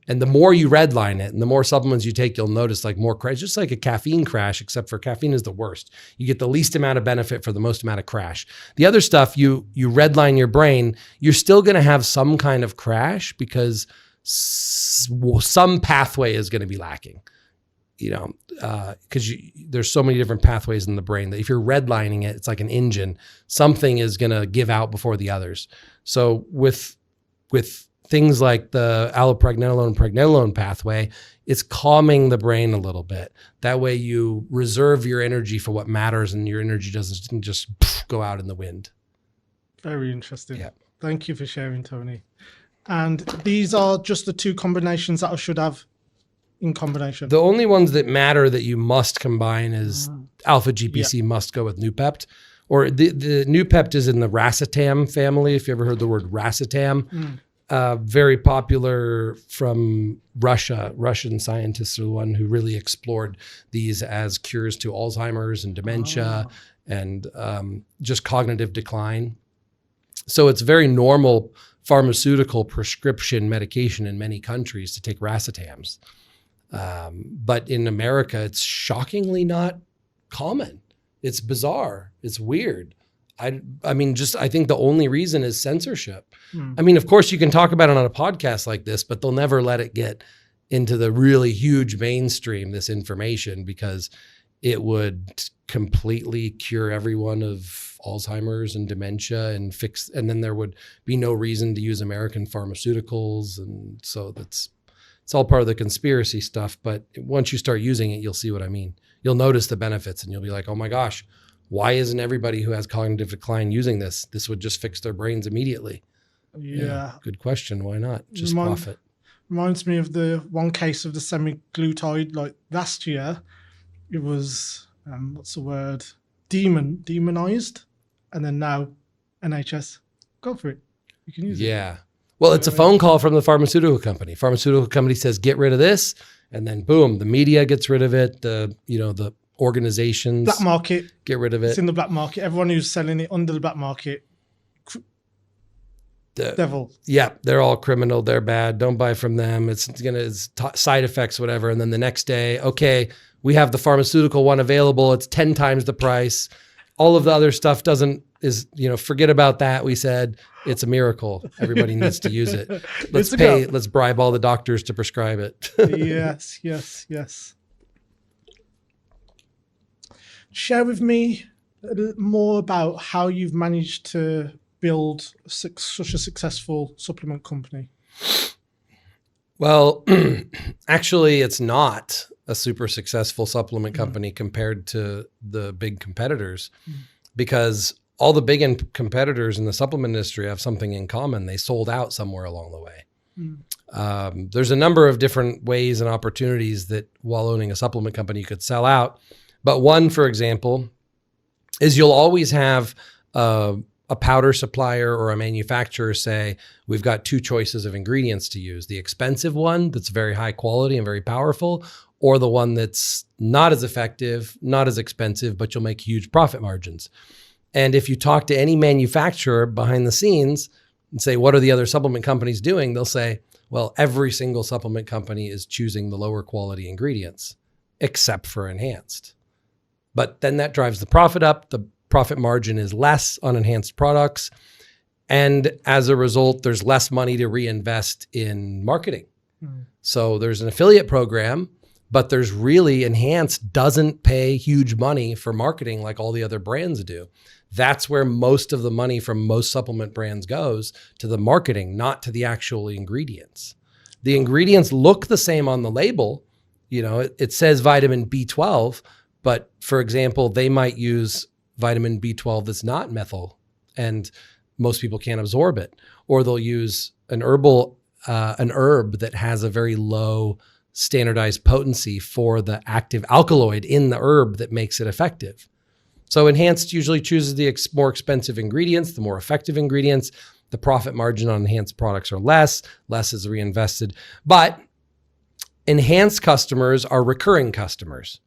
And the more you redline it and the more supplements you take, you'll notice like more crash, just like a caffeine crash, except for caffeine is the worst. You get the least amount of benefit for the most amount of crash. The other stuff, you redline your brain, you're still going to have some kind of crash because some pathway is going to be lacking. Because there's so many different pathways in the brain that if you're redlining it, it's like an engine. Something is going to give out before the others. So with things like the allopregnenolone and pregnenolone pathway, it's calming the brain a little bit. That way you reserve your energy for what matters and your energy doesn't just go out in the wind. very interesting. Yeah. Thank you for sharing, Tony. And these are just the two combinations that I should have in combination. The only ones that matter that you must combine is alpha GPC must go with Nupept, or the Nupept is in the racetam family. If you ever heard the word racetam, very popular from Russia. Russian scientists are the one who really explored these as cures to Alzheimer's and dementia and just cognitive decline. So it's very normal pharmaceutical prescription medication in many countries to take racetams. But in America, it's shockingly not common. It's bizarre. It's weird. I mean, I think the only reason is censorship. I mean, of course, you can talk about it on a podcast like this, but they'll never let it get into the really huge mainstream, this information, because it would completely cure everyone of Alzheimer's and dementia and then there would be no reason to use American pharmaceuticals. And so it's all part of the conspiracy stuff. But once you start using it, you'll see what I mean. You'll notice the benefits and you'll be like, oh my gosh, why isn't everybody who has cognitive decline using this? This would just fix their brains immediately. Yeah. Good question. Why not? Just profit. Reminds me of the one case of the semaglutide, like last year. It was, what's the word? Demonized. And then now NHS, go for it. You can use it. Yeah. Well, it's a phone call from the pharmaceutical company. Pharmaceutical company says, get rid of this. And then boom, the media gets rid of it. The organizations. Black market. Get rid of it. It's in the black market. Everyone who's selling it under the black market. Devil. Yeah. They're all criminal. They're bad. Don't buy from them. It's side effects, whatever. And then the next day, okay, we have the pharmaceutical one available. It's 10 times the price. All of the other stuff forget about that. We said it's a miracle. Everybody needs to use it. Let's bribe all the doctors to prescribe it. Yes. Share with me a little more about how you've managed to build such a successful supplement company. Well, actually, it's not a super successful supplement company compared to the big competitors, because all the big competitors in the supplement industry have something in common. They sold out somewhere along the way. There's a number of different ways and opportunities that while owning a supplement company, you could sell out. But one, for example, is you'll always have a powder supplier or a manufacturer say, we've got two choices of ingredients to use: the expensive one that's very high quality and very powerful, or the one that's not as effective, not as expensive, but you'll make huge profit margins. And if you talk to any manufacturer behind the scenes and say, what are the other supplement companies doing? They'll say, well, every single supplement company is choosing the lower quality ingredients, except for enhanced. But then that drives the profit up. The profit margin is less on enhanced products. And as a result, there's less money to reinvest in marketing. So there's an affiliate program, but there's really enhanced doesn't pay huge money for marketing like all the other brands do. That's where most of the money from most supplement brands goes, to the marketing, not to the actual ingredients. The ingredients look the same on the label. It says vitamin B12, but for example, they might use vitamin B12 that's not methyl, and most people can't absorb it. Or they'll use an herb that has a very low standardized potency for the active alkaloid in the herb that makes it effective. So enhanced usually chooses the more expensive ingredients, the more effective ingredients. The profit margin on enhanced products are less is reinvested. But enhanced customers are recurring customers.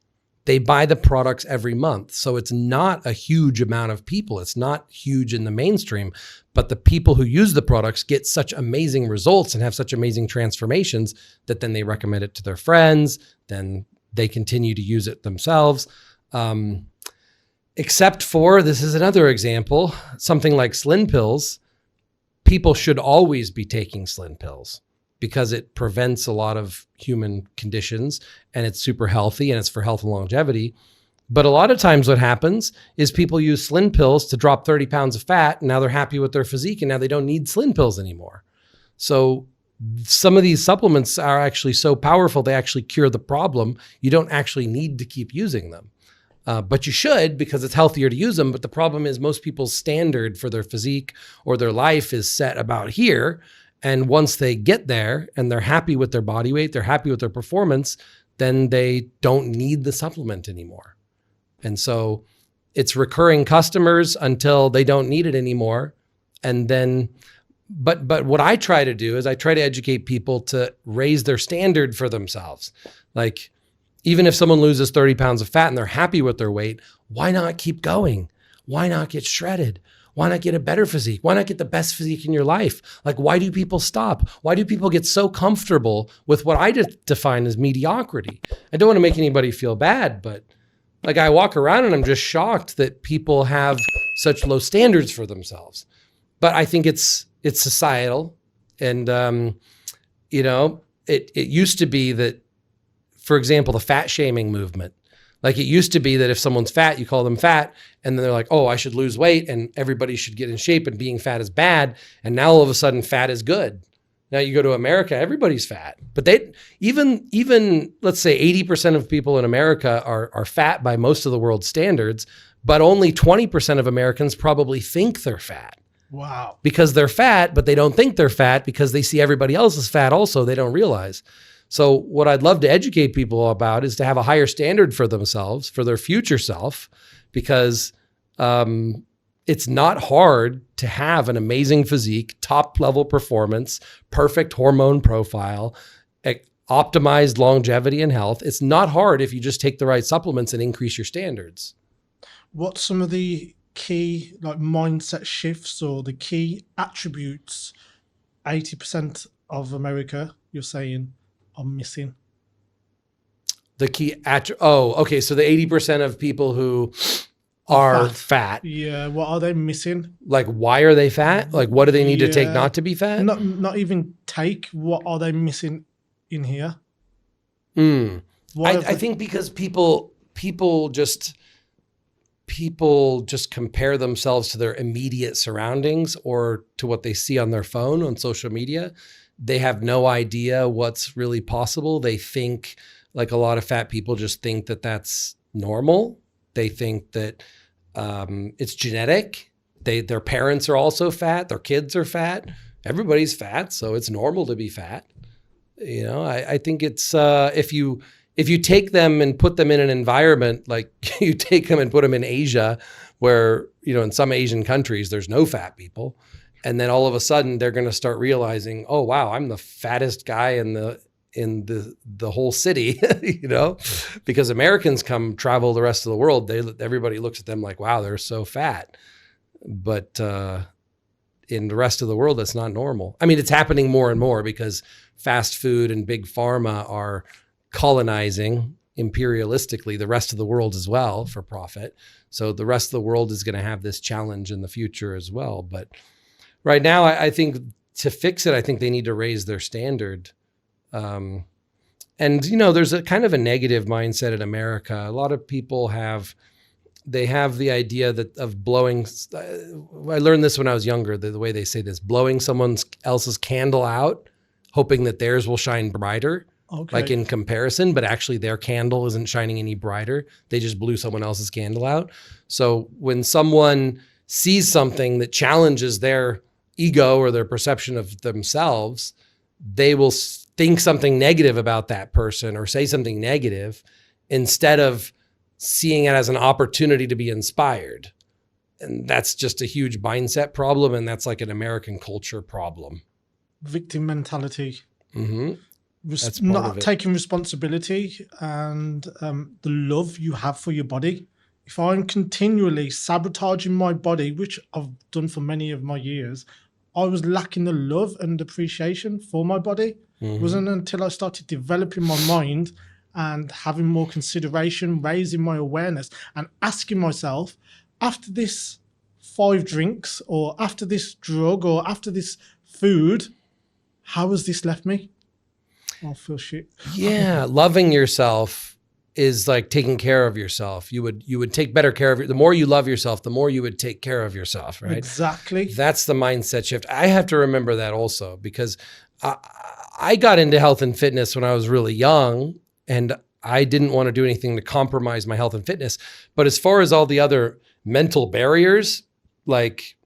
They buy the products every month. So it's not a huge amount of people. It's not huge in the mainstream, but the people who use the products get such amazing results and have such amazing transformations that then they recommend it to their friends. Then they continue to use it themselves. Except for, this is another example, something like Slim pills. People should always be taking Slim pills because it prevents a lot of human conditions and it's super healthy and it's for health and longevity. But a lot of times what happens is people use Slim pills to drop 30 pounds of fat, and now they're happy with their physique and now they don't need Slim pills anymore. So some of these supplements are actually so powerful, they actually cure the problem. You don't actually need to keep using them. But you should, because it's healthier to use them. But the problem is most people's standard for their physique or their life is set about here. And once they get there and they're happy with their body weight, they're happy with their performance, then they don't need the supplement anymore. And so it's recurring customers until they don't need it anymore. And then, but what I try to do is I try to educate people to raise their standard for themselves. Like, even if someone loses 30 pounds of fat and they're happy with their weight, why not keep going? Why not get shredded? Why not get a better physique? Why not get the best physique in your life? Like, why do people stop? Why do people get so comfortable with what I define as mediocrity? I don't want to make anybody feel bad, but like, I walk around and I'm just shocked that people have such low standards for themselves. But I think it's societal. And, it used to be that, for example, the fat shaming movement. Like, it used to be that if someone's fat, you call them fat, and then they're like, oh, I should lose weight and everybody should get in shape and being fat is bad. And now all of a sudden fat is good. Now you go to America, everybody's fat. But they even let's say 80% of people in America are fat by most of the world's standards, but only 20% of Americans probably think they're fat. Wow. Because they're fat, but they don't think they're fat because they see everybody else is fat also, they don't realize. So what I'd love to educate people about is to have a higher standard for themselves, for their future self, because it's not hard to have an amazing physique, top level performance, perfect hormone profile, optimized longevity and health. It's not hard if you just take the right supplements and increase your standards. What's some of the key mindset shifts or the key attributes 80% of America, you're saying, are missing? The key okay. So the 80% of people who are fat. Yeah, what are they missing? Like, why are they fat? Like, what do they need to take not to be fat? Not even take. What are they missing in here? I think because people just compare themselves to their immediate surroundings or to what they see on their phone, on social media. They have no idea what's really possible. They think, like a lot of fat people, just think that that's normal. They think that it's genetic. Their parents are also fat. Their kids are fat. Everybody's fat, so it's normal to be fat. I think it's if you take them and put them in an environment, like you take them and put them in Asia, where in some Asian countries there's no fat people. And then all of a sudden they're going to start realizing, oh, wow, I'm the fattest guy in the whole city, because Americans travel the rest of the world. Everybody looks at them like, wow, they're so fat. But in the rest of the world, that's not normal. I mean, it's happening more and more because fast food and big pharma are colonizing imperialistically the rest of the world as well for profit. So the rest of the world is going to have this challenge in the future as well. But right now, I think to fix it, I think they need to raise their standard. And, there's a kind of a negative mindset in America. A lot of people have the idea of blowing. I learned this when I was younger, the way they say this, blowing someone else's candle out, hoping that theirs will shine brighter. Okay. Like in comparison, but actually their candle isn't shining any brighter. They just blew someone else's candle out. So when someone sees something that challenges their ego or their perception of themselves, they will think something negative about that person or say something negative instead of seeing it as an opportunity to be inspired. And that's just a huge mindset problem. And that's like an American culture problem. Victim mentality. Mm-hmm. Not taking responsibility and the love you have for your body. If I'm continually sabotaging my body, which I've done for many of my years, I was lacking the love and appreciation for my body. Mm-hmm. It wasn't until I started developing my mind and having more consideration, raising my awareness and asking myself, after this 5 drinks or after this drug or after this food, how has this left me? I feel shit. Yeah, loving yourself is like taking care of yourself. You would take better care of the more you love yourself, the more you would take care of yourself, right? Exactly. That's the mindset shift. I have to remember that also because I got into health and fitness when I was really young and I didn't want to do anything to compromise my health and fitness. But as far as all the other mental barriers, like,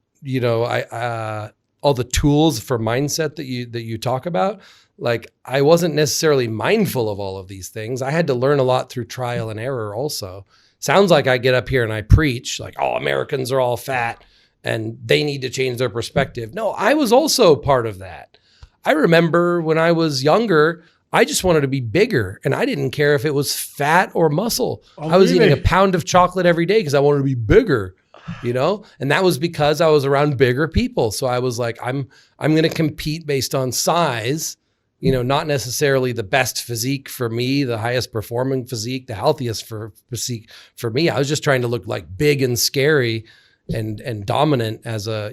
all the tools for mindset that you talk about, like I wasn't necessarily mindful of all of these things. I had to learn a lot through trial and error also. Sounds like I get up here and I preach like, oh, Americans are all fat and they need to change their perspective. No, I was also part of that. I remember when I was younger, I just wanted to be bigger and I didn't care if it was fat or muscle. Oh, I was really? eating a pound of chocolate every day because I wanted to be bigger, you know? And that was because I was around bigger people. So I was like, I'm going to compete based on size, you know, not necessarily the best physique for me, the highest performing physique, the healthiest physique for me. I was just trying to look like big and scary and dominant as a,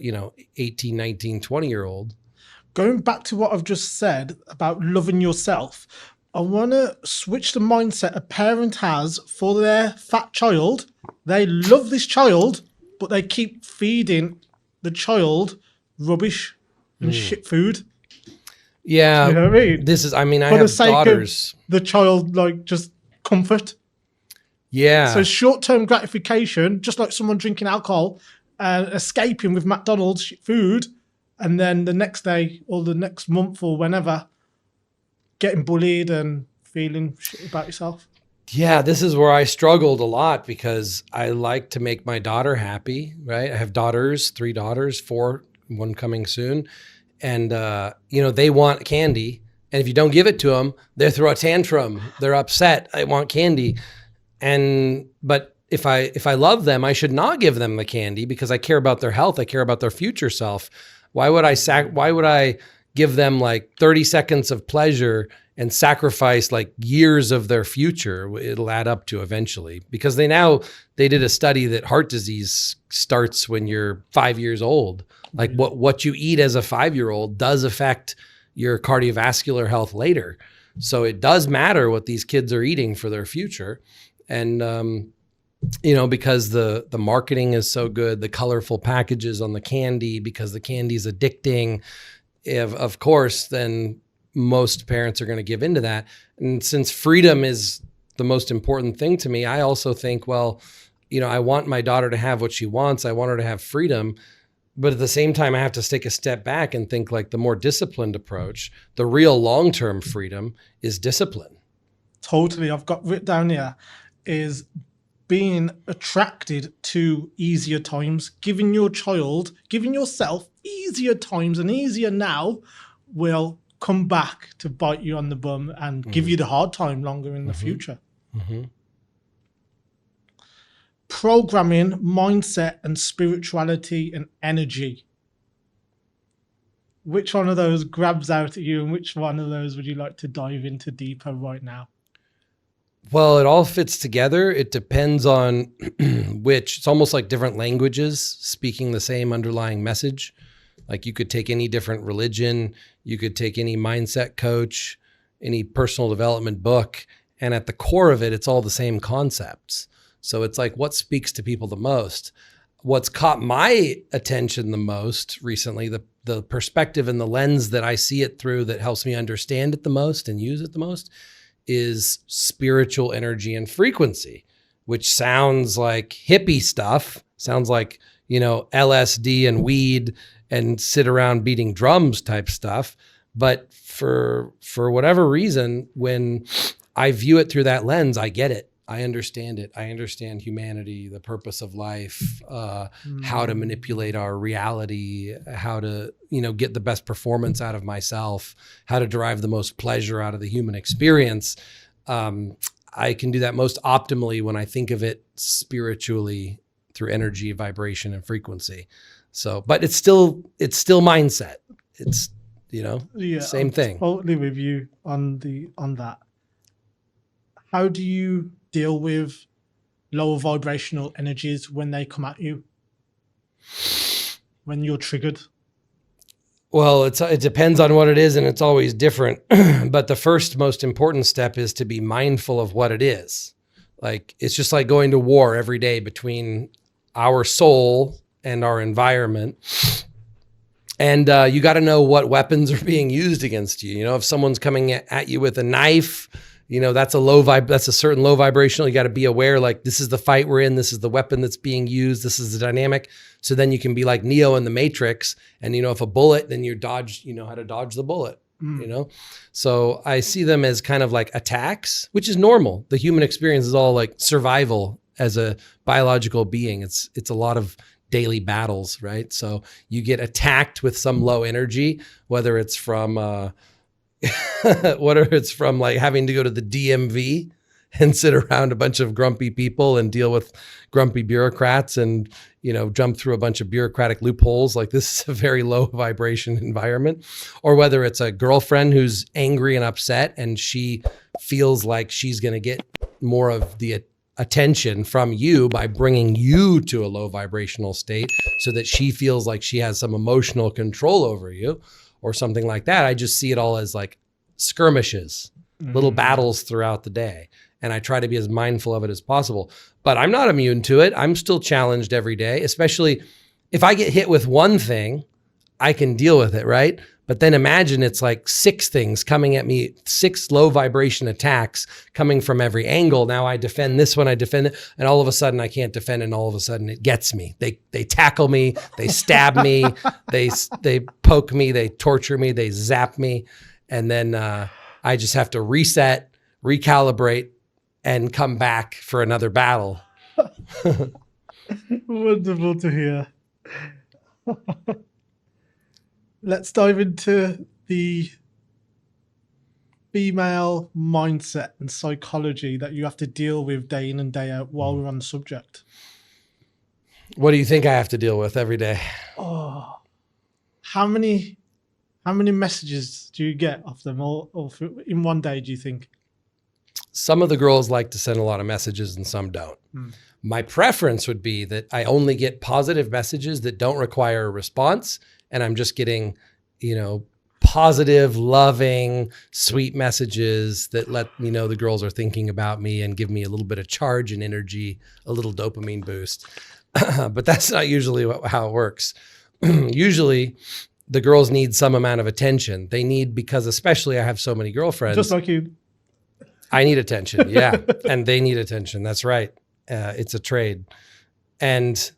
18, 19, 20-year-old. Going back to what I've just said about loving yourself, I want to switch the mindset a parent has for their fat child. They love this child, but they keep feeding the child rubbish and shit food. Yeah. You know what I mean? I For the have sake daughters. of the child, like, just comfort. Yeah. So short-term gratification, just like someone drinking alcohol and escaping with McDonald's shit food, and then the next day or the next month or whenever, getting bullied and feeling shit about yourself. Yeah, this is where I struggled a lot because I like to make my daughter happy, right? I have daughters, 3 daughters, 4, one coming soon. And, they want candy. And if you don't give it to them, they throw a tantrum. They're upset. I want candy. But if I love them, I should not give them the candy because I care about their health. I care about their future self. Why would I give them like 30 seconds of pleasure and sacrifice like years of their future? It'll add up to eventually, because they did a study that heart disease starts when you're 5 years old. Like what you eat as a 5-year-old does affect your cardiovascular health later. So it does matter what these kids are eating for their future. And, because the marketing is so good, the colorful packages on the candy, because the candy is addicting, of course, then most parents are going to give into that. And since freedom is the most important thing to me, I also think, well, I want my daughter to have what she wants. I want her to have freedom. But at the same time, I have to take a step back and think like the more disciplined approach, the real long-term freedom is discipline. Totally. I've got written down here is being attracted to easier times, giving yourself easier times, and easier now will come back to bite you on the bum and give you the hard time longer in the future. Mm-hmm. Programming, mindset, and spirituality and energy. Which one of those grabs out at you, and which one of those would you like to dive into deeper right now? Well, it all fits together. It depends on it's almost like different languages speaking the same underlying message. Like you could take any different religion, you could take any mindset coach, any personal development book, and at the core of it, it's all the same concepts. So it's like, what speaks to people the most? What's caught my attention the most recently, the perspective and the lens that I see it through that helps me understand it the most and use it the most, is spiritual energy and frequency, which sounds like hippie stuff, sounds like, LSD and weed and sit around beating drums type stuff. But for whatever reason, when I view it through that lens, I get it. I understand it. I understand humanity, the purpose of life, how to manipulate our reality, how to, get the best performance out of myself, how to derive the most pleasure out of the human experience. I can do that most optimally when I think of it spiritually through energy, vibration, and frequency. So, but it's still mindset. It's, same thing. Totally with you on that. How do you deal with lower vibrational energies when they come at you, when you're triggered? Well, it depends on what it is, and it's always different. But the first most important step is to be mindful of what it is. Like, it's just like going to war every day between our soul and our environment. And you got to know what weapons are being used against you. If someone's coming at you with a knife, that's that's a certain low vibrational. You got to be aware, like, this is the fight we're in. This is the weapon that's being used. This is the dynamic. So then you can be like Neo in the Matrix. And, if a bullet, then you know how to dodge the bullet, So I see them as kind of like attacks, which is normal. The human experience is all like survival as a biological being. It's a lot of daily battles, right? So you get attacked with some low energy, whether it's from like having to go to the DMV and sit around a bunch of grumpy people and deal with grumpy bureaucrats and, jump through a bunch of bureaucratic loopholes. Like, this is a very low vibration environment. Or whether it's a girlfriend who's angry and upset and she feels like she's going to get more of the attention from you by bringing you to a low vibrational state so that she feels like she has some emotional control over you or something like that. I just see it all as like skirmishes, little battles throughout the day. And I try to be as mindful of it as possible. But I'm not immune to it. I'm still challenged every day, especially if I get hit with one thing, I can deal with it, right? But then imagine it's like 6 things coming at me, 6 low vibration attacks coming from every angle. Now I defend this one, I defend it, and all of a sudden I can't defend, and all of a sudden it gets me. They tackle me, they stab me, they poke me, they torture me, they zap me, and then I just have to reset, recalibrate, and come back for another battle. Wonderful to hear. Let's dive into the female mindset and psychology that you have to deal with day in and day out while we're on the subject. What do you think I have to deal with every day? Oh, how many messages do you get of them all in one day, do you think? Some of the girls like to send a lot of messages and some don't. My preference would be that I only get positive messages that don't require a response. And I'm just getting, positive, loving, sweet messages that let me know the girls are thinking about me and give me a little bit of charge and energy, a little dopamine boost. But that's not usually how it works. Usually the girls need some amount of attention. They need, because especially I have so many girlfriends. Just like you. I need attention. Yeah. And they need attention. That's right. It's a trade. And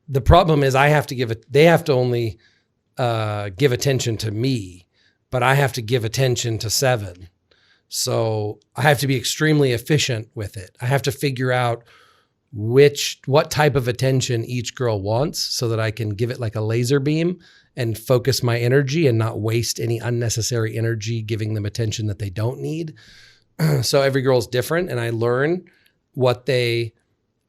the problem is they have to only give attention to me, but I have to give attention to 7. So I have to be extremely efficient with it. I have to figure out what type of attention each girl wants so that I can give it like a laser beam and focus my energy and not waste any unnecessary energy giving them attention that they don't need. So every girl's different, and I learn the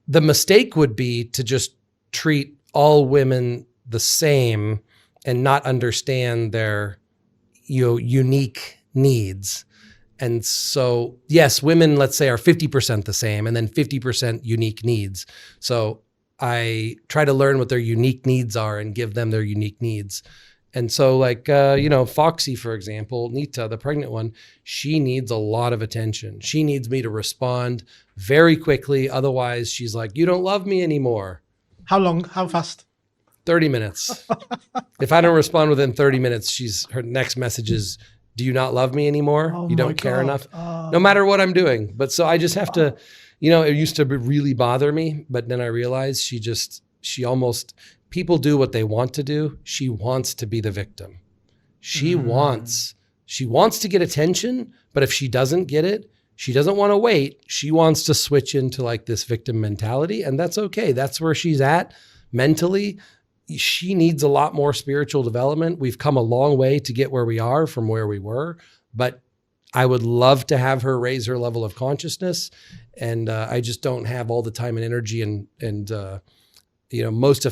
mistake would be to just treat all women the same and not understand their unique needs. And so, yes, women, let's say, are 50% the same and then 50% unique needs. So I try to learn what their unique needs are and give them their unique needs. And so like, Foxy, for example, Nita, the pregnant one, she needs a lot of attention. She needs me to respond very quickly. Otherwise, she's like, you don't love me anymore. How long? How fast? 30 minutes. If I don't respond within 30 minutes, her next message is, do you not love me anymore? Oh, you don't care enough? No matter what I'm doing. But so I just have to, it used to really bother me, but then I realized people do what they want to do. She wants to be the victim. She wants to get attention, but if she doesn't get it, she doesn't want to wait. She wants to switch into like this victim mentality, and that's okay. That's where she's at mentally. She needs a lot more spiritual development. We've come a long way to get where we are from where we were, but I would love to have her raise her level of consciousness. And I just don't have all the time and energy and most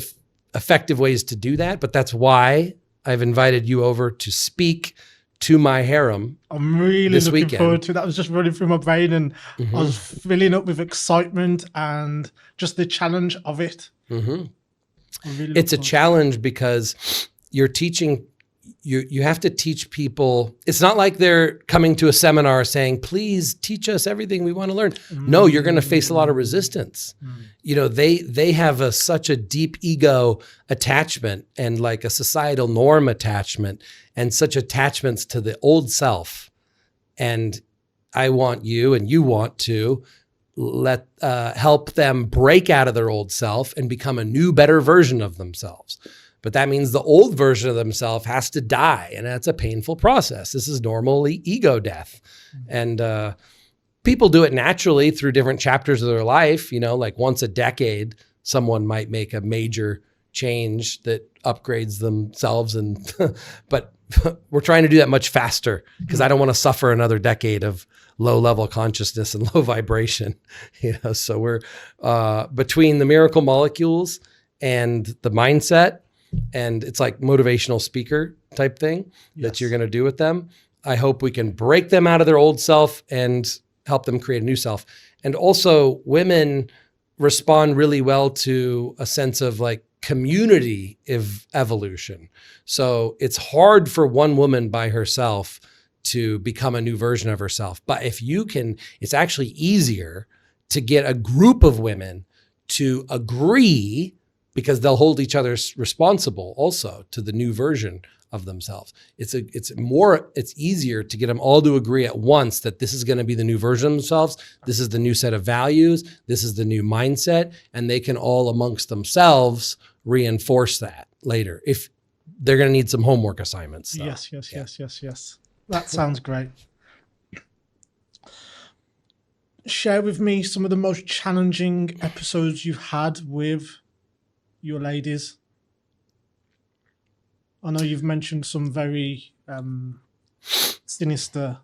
effective ways to do that. But that's why I've invited you over to speak to my harem. I'm really looking forward to that. I was just running through my brain and I was filling up with excitement and just the challenge of it. It's a challenge because you're teaching, you have to teach people. It's not like they're coming to a seminar saying, please teach us everything we want to learn. No, you're going to face a lot of resistance. They have such a deep ego attachment and like a societal norm attachment and such attachments to the old self. And I want you and you want to help them break out of their old self and become a new, better version of themselves. But that means the old version of themselves has to die. And that's a painful process. This is normally ego death. And people do it naturally through different chapters of their life. Like once a decade, someone might make a major change that upgrades themselves. But we're trying to do that much faster because I don't want to suffer another decade of low level consciousness and low vibration. So we're between the miracle molecules and the mindset, and it's like motivational speaker type thing that you're going to do with them. I hope we can break them out of their old self and help them create a new self. And also women respond really well to a sense of like community evolution. So it's hard for one woman by herself to become a new version of herself. But if you can, it's actually easier to get a group of women to agree, because they'll hold each other responsible also to the new version of themselves. It's easier to get them all to agree at once that this is going to be the new version of themselves. This is the new set of values. This is the new mindset. And they can all amongst themselves reinforce that later. If they're going to need some homework assignments. Though. Yes. That sounds great. Share with me some of the most challenging episodes you've had with your ladies. I know you've mentioned some very sinister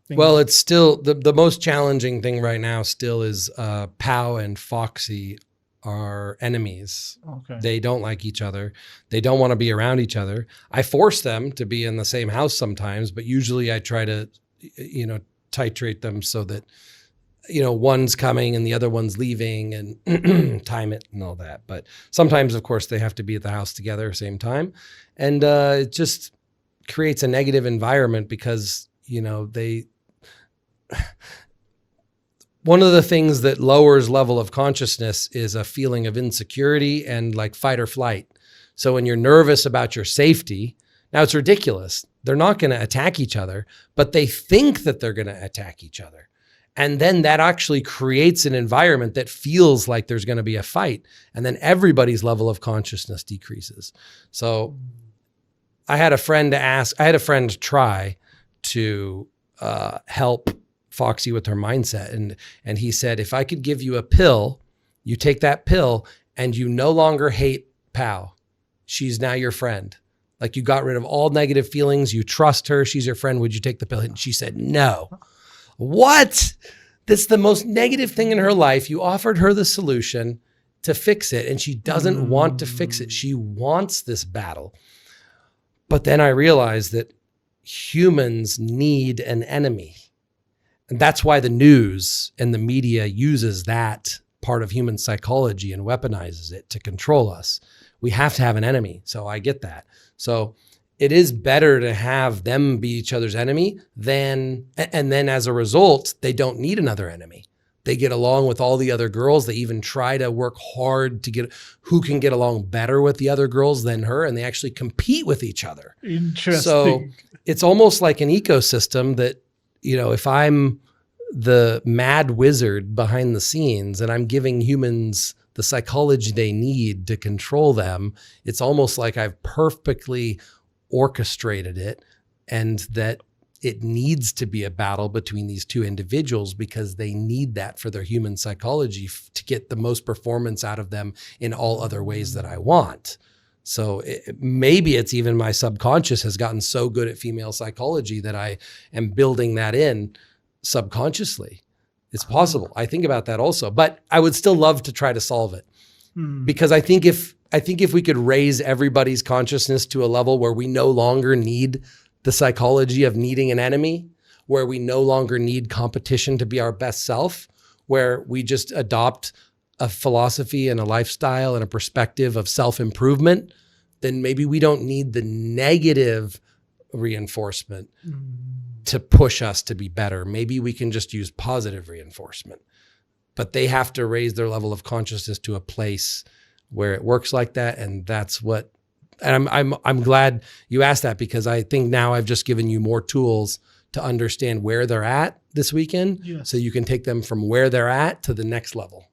things. Well, it's still the most challenging thing right now still is Pow and Foxy are enemies. Okay. They don't like each other. They don't want to be around each other. I force them to be in the same house sometimes, but usually I try to, titrate them so that, one's coming and the other one's leaving and time it and all that. But sometimes, of course, they have to be at the house together same time. And it just creates a negative environment because, one of the things that lowers level of consciousness is a feeling of insecurity and like fight or flight. So when you're nervous about your safety, now it's ridiculous. They're not going to attack each other, but they think that they're going to attack each other. And then that actually creates an environment that feels like there's going to be a fight. And then everybody's level of consciousness decreases. So I had a friend try to help Foxy with her mindset. And he said, if I could give you a pill, you take that pill and you no longer hate Pow. She's now your friend. Like you got rid of all negative feelings. You trust her. She's your friend. Would you take the pill? And she said, no. What? That's the most negative thing in her life. You offered her the solution to fix it, and she doesn't want to fix it. She wants this battle. But then I realized that humans need an enemy. And that's why the news and the media uses that part of human psychology and weaponizes it to control us. We have to have an enemy. So I get that. So it is better to have them be each other's enemy and then as a result, they don't need another enemy. They get along with all the other girls. They even try to work hard to get who can get along better with the other girls than her. And they actually compete with each other. Interesting. So it's almost like an ecosystem that, if I'm the mad wizard behind the scenes and I'm giving humans the psychology they need to control them, it's almost like I've perfectly orchestrated it, and that it needs to be a battle between these two individuals because they need that for their human psychology to get the most performance out of them in all other ways that I want. So maybe it's even my subconscious has gotten so good at female psychology that I am building that in subconsciously. It's possible. I think about that also, but I would still love to try to solve it because I think if we could raise everybody's consciousness to a level where we no longer need the psychology of needing an enemy, where we no longer need competition to be our best self, where we just adopt a philosophy and a lifestyle and a perspective of self-improvement, then maybe we don't need the negative reinforcement to push us to be better. Maybe we can just use positive reinforcement, but they have to raise their level of consciousness to a place where it works like that. And that's what, and I'm glad you asked that because I think now I've just given you more tools to understand where they're at this weekend. Yes. So you can take them from where they're at to the next level.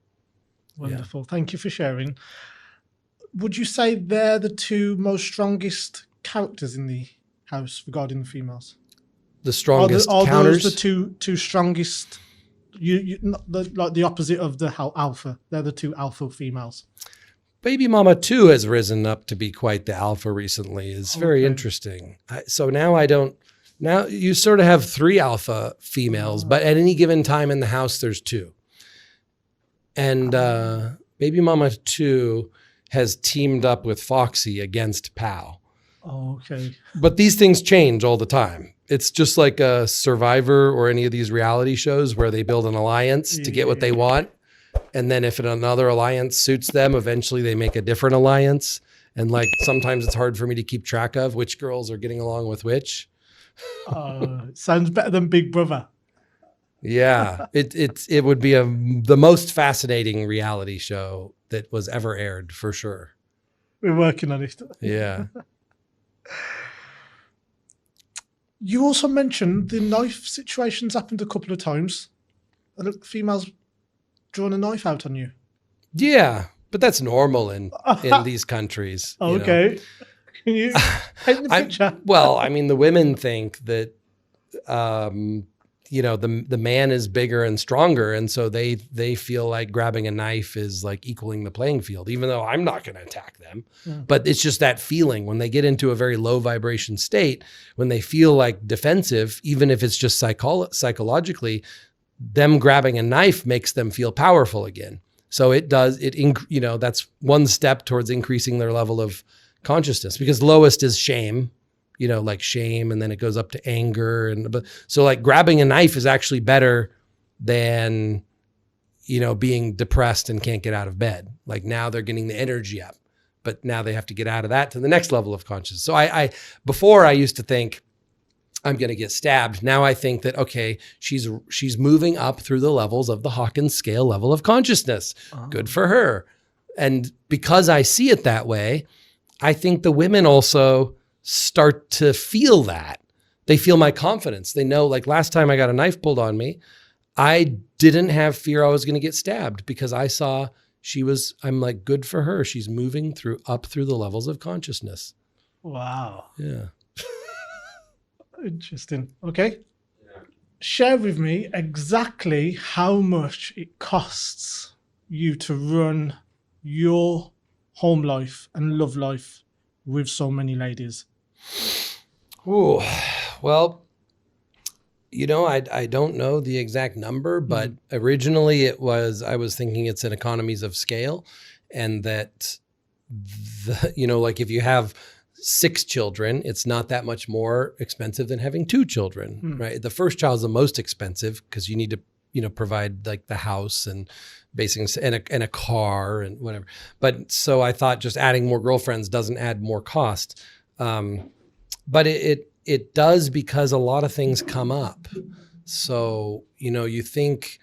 Wonderful. Thank you for sharing. Would you say they're the two most strongest characters in the house regarding the females? The strongest are counters. those the two strongest? Not like the opposite of the alpha. They're the two alpha females. Baby Mama 2 has risen up to be quite the alpha recently. It's very Okay. interesting. So now now you sort of have 3 alpha females, but at any given time in the house, there's 2. And Baby Mama 2 has teamed up with Foxy against Pow. Oh, okay. But these things change all the time. It's just like a Survivor or any of these reality shows where they build an alliance to get what they want. And then if another alliance suits them, eventually they make a different alliance. And like sometimes it's hard for me to keep track of which girls are getting along with which. Sounds better than Big Brother. Yeah, it would be the most fascinating reality show that was ever aired for sure. We're working on it. Yeah. You also mentioned the knife situations happened a couple of times. And the females drawn a knife out on you. Yeah, but that's normal in these countries. you know. Okay. Can you paint the picture? Well, I mean, the women think that, the man is bigger and stronger. And so they feel like grabbing a knife is like equaling the playing field, even though I'm not going to attack them. Yeah. But it's just that feeling when they get into a very low vibration state, when they feel like defensive, even if it's just psychologically, them grabbing a knife makes them feel powerful again. So that's one step towards increasing their level of consciousness, because lowest is shame, like shame, and then it goes up to anger. So like grabbing a knife is actually better than, being depressed and can't get out of bed. Like now they're getting the energy up, but now they have to get out of that to the next level of consciousness. So before I used to think I'm going to get stabbed. Now I think that, okay, she's moving up through the levels of the Hawkins scale level of consciousness. Oh. Good for her. And because I see it that way, I think the women also start to feel that. They feel my confidence. They know, like last time I got a knife pulled on me, I didn't have fear I was going to get stabbed because I saw I'm like, good for her. She's moving up through the levels of consciousness. Wow. Yeah. Interesting. Okay. Yeah. Share with me exactly how much it costs you to run your home life and love life with so many ladies. Ooh, well, I don't know the exact number, but originally I was thinking it's an economies of scale, and that like if you have 6 children, it's not that much more expensive than having 2 children, right? The first child is the most expensive because you need to, provide like the house and basic and a car and whatever. But so I thought just adding more girlfriends doesn't add more cost. But it does, because a lot of things come up. So, you think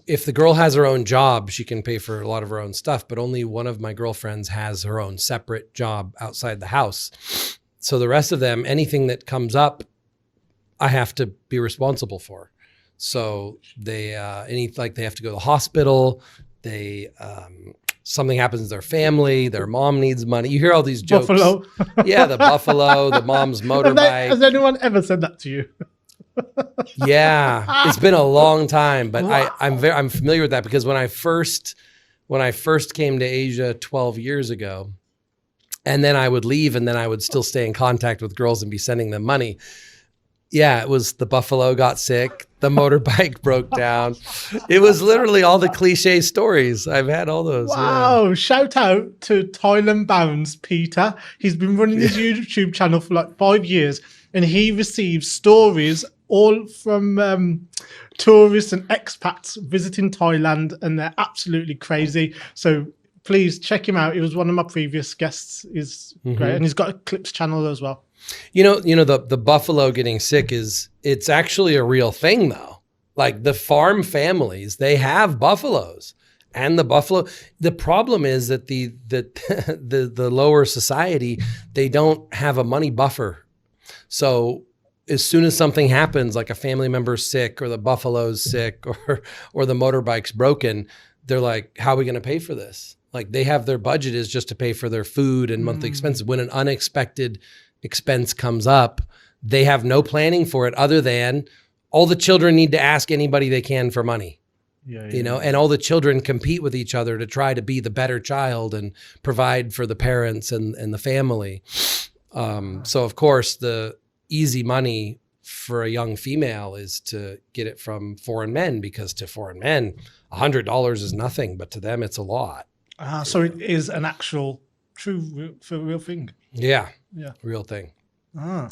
if the girl has her own job, she can pay for a lot of her own stuff, but only one of my girlfriends has her own separate job outside the house. So the rest of them, anything that comes up, I have to be responsible for. So they they have to go to the hospital. They something happens to their family. Their mom needs money. You hear all these jokes. Buffalo. Yeah, the buffalo, the mom's motorbike. Has anyone ever said that to you? Yeah, it's been a long time, but I'm familiar with that because when I first came to Asia 12 years ago, and then I would leave, and then I would still stay in contact with girls and be sending them money. Yeah, it was the buffalo got sick, the motorbike broke down. It was literally all the cliche stories. I've had all those. Wow. Yeah. Shout out to Thailand Bounds, Peter. He's been running his YouTube channel for like 5 years, and he receives stories all from tourists and expats visiting Thailand, and they're absolutely crazy. So please check him out. He was one of my previous guests. He's great, and he's got a Clips channel as well. The buffalo getting sick it's actually a real thing though. Like the farm families, they have buffaloes, and the problem is that the lower society, they don't have a money buffer. So as soon as something happens, like a family member's sick or the buffalo's sick or the motorbike's broken, they're like, how are we going to pay for this? Like they have their budget is just to pay for their food and monthly expenses. When an unexpected expense comes up, they have no planning for it other than all the children need to ask anybody they can for money. You know, and all the children compete with each other to try to be the better child and provide for the parents and the family. So of course the easy money for a young female is to get it from foreign men, because to foreign men, $100 is nothing, but to them it's a lot. So it is an actual real thing. Yeah. Yeah. Real thing.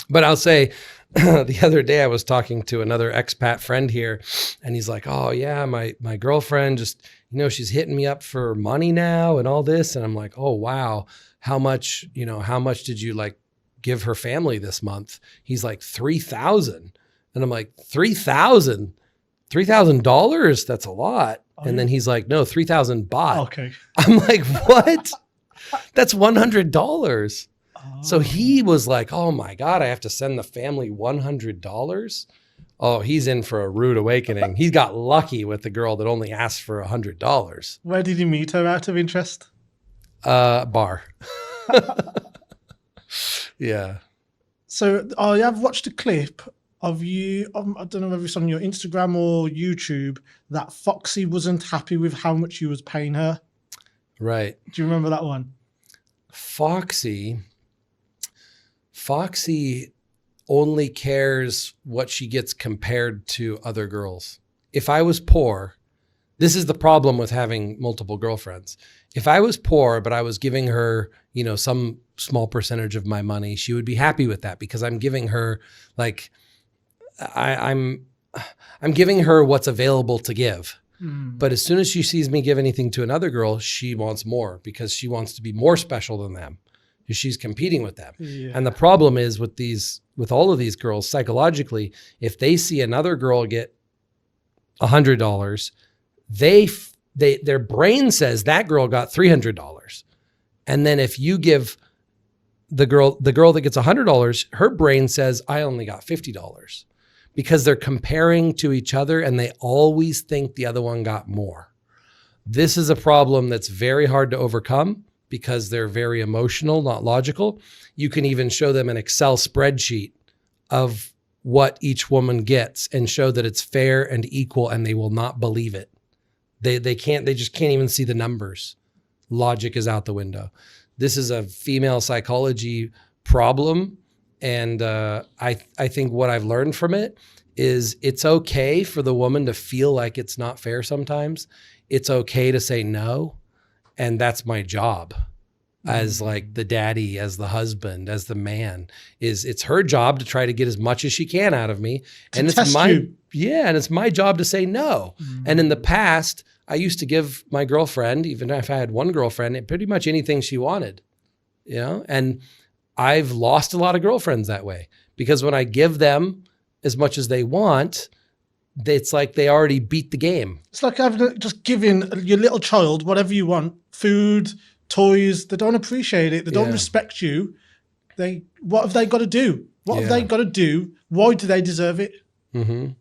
But I'll say the other day I was talking to another expat friend here and he's like, oh yeah, my girlfriend just, you know, she's hitting me up for money now and all this. And I'm like, oh, wow. How much did you like give her family this month? He's like, $3,000. And I'm like, $3,000? That's a lot. And then he's like, no, 3,000 baht. Okay. I'm like, what? That's $100. So he was like, oh my God, I have to send the family $100. Oh, he's in for a rude awakening. He got lucky with the girl that only asked for $100. Where did you meet her out of interest? Bar. Yeah. So I have watched a clip of you, I don't know whether it's on your Instagram or YouTube, that Foxy wasn't happy with how much you was paying her. Right. Do you remember that one? Foxy only cares what she gets compared to other girls. If I was poor, this is the problem with having multiple girlfriends. If I was poor, but I was giving her, you know, some small percentage of my money, she would be happy with that because I'm giving her like, I'm giving her what's available to give. But as soon as she sees me give anything to another girl, she wants more because she wants to be more special than them. She's competing with them. Yeah. And the problem is with all of these girls, psychologically, if they see another girl get $100, their brain says that girl got $300. And then if you give the girl that gets $100, her brain says, I only got $50, because they're comparing to each other and they always think the other one got more. This is a problem that's very hard to overcome because they're very emotional, not logical. You can even show them an Excel spreadsheet of what each woman gets and show that it's fair and equal, and they will not believe it. They just can't even see the numbers. Logic is out the window. This is a female psychology problem. And I think what I've learned from it is it's okay for the woman to feel like it's not fair sometimes. It's okay to say no. And that's my job as like the daddy, as the husband, as the man. It's her job to try to get as much as she can out of me. And it's my job to say no. And in the past, I used to give my girlfriend, even if I had one girlfriend, pretty much anything she wanted, you know? And I've lost a lot of girlfriends that way because when I give them as much as they want, it's like they already beat the game. It's like just giving your little child whatever you want, food, toys. They don't appreciate it. They don't respect you. What have they got to do? What have they got to do? Why do they deserve it? Mm-hmm.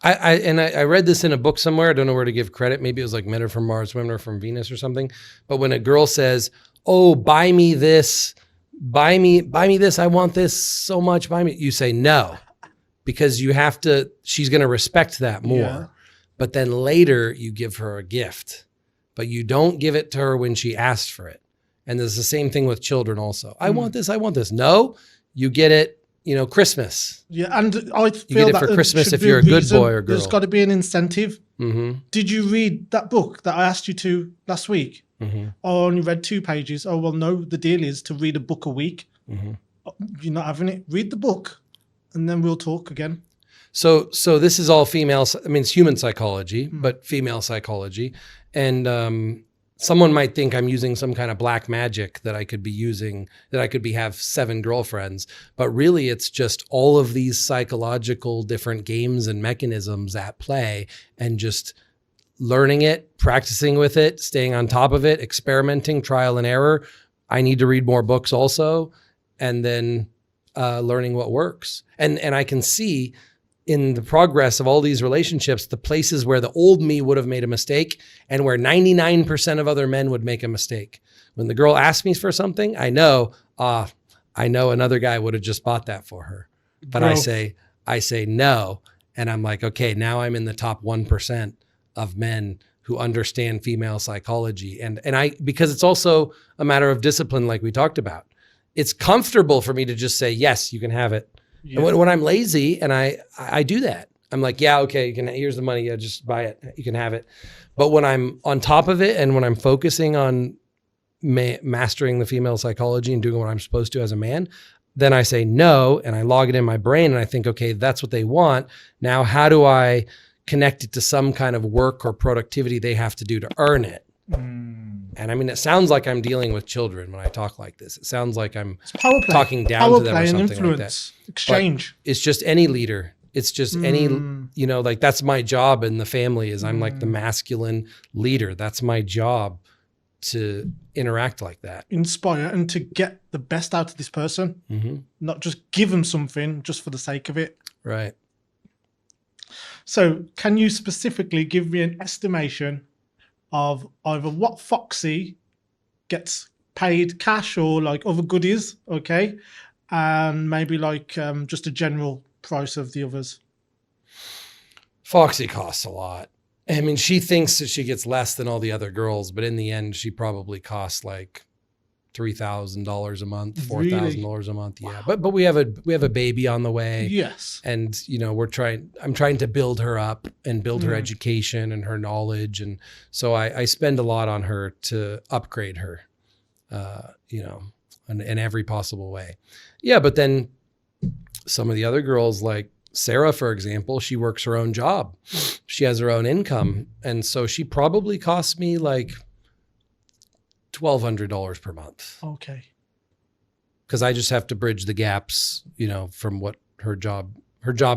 I read this in a book somewhere. I don't know where to give credit. Maybe it was like Men Are From Mars, Women Are From Venus or something. But when a girl says, oh, buy me this, buy me this, I want this so much, buy me, you say no. Because you have to, she's going to respect that more. Yeah. But then later you give her a gift, but you don't give it to her when she asked for it. And there's the same thing with children also. I want this, I want this. No, you get it, you know, Christmas. Yeah, and I feel you get it for Christmas if you're a good boy or girl. There's got to be an incentive. Mm-hmm. Did you read that book that I asked you to last week? Mm-hmm. I only read 2 pages. Oh, well, no, the deal is to read a book a week. Mm-hmm. You're not having it. Read the book. And then we'll talk again. So this is all female. I mean, it's human psychology, but female psychology. And someone might think I'm using some kind of black magic that I could be using, that I could have 7 girlfriends. But really, it's just all of these psychological different games and mechanisms at play, and just learning it, practicing with it, staying on top of it, experimenting, trial and error. I need to read more books also. And then learning what works. And I can see in the progress of all these relationships, the places where the old me would have made a mistake and where 99% of other men would make a mistake. When the girl asks me for something, I know another guy would have just bought that for her. But Growth. I say no. And I'm like, okay, now I'm in the top 1% of men who understand female psychology. And because it's also a matter of discipline, like we talked about. It's comfortable for me to just say, yes, you can have it. Yeah. And when I'm lazy and I do that, I'm like, yeah, okay, here's the money. Yeah, just buy it. You can have it. But when I'm on top of it and when I'm focusing on mastering the female psychology and doing what I'm supposed to as a man, then I say no, and I log it in my brain and I think, okay, that's what they want. Now, how do I connect it to some kind of work or productivity they have to do to earn it? And I mean, it sounds like I'm dealing with children when I talk like this. It sounds like I'm Power play. talking down Power to them play or and something like that. influence. Exchange. It's just any leader. It's just any, like that's my job in the family is I'm like the masculine leader. That's my job to interact like that. Inspire and to get the best out of this person. Not just give them something just for the sake of it. Right. So can you specifically give me an estimation of either what Foxy gets paid cash or like other goodies, okay? And maybe like just a general price of the others. Foxy costs a lot. I mean, she thinks that she gets less than all the other girls, but in the end, she probably costs like $3,000 a month, $4,000 a month. Yeah, but we have a baby on the way. Yes, and I'm trying to build her up and build her education and her knowledge, and so I spend a lot on her to upgrade her, in every possible way. Yeah, but then some of the other girls, like Sarah, for example, she works her own job. She has her own income. And so she probably costs me like $1,200 per month. okay. Because I just have to bridge the gaps, from what her job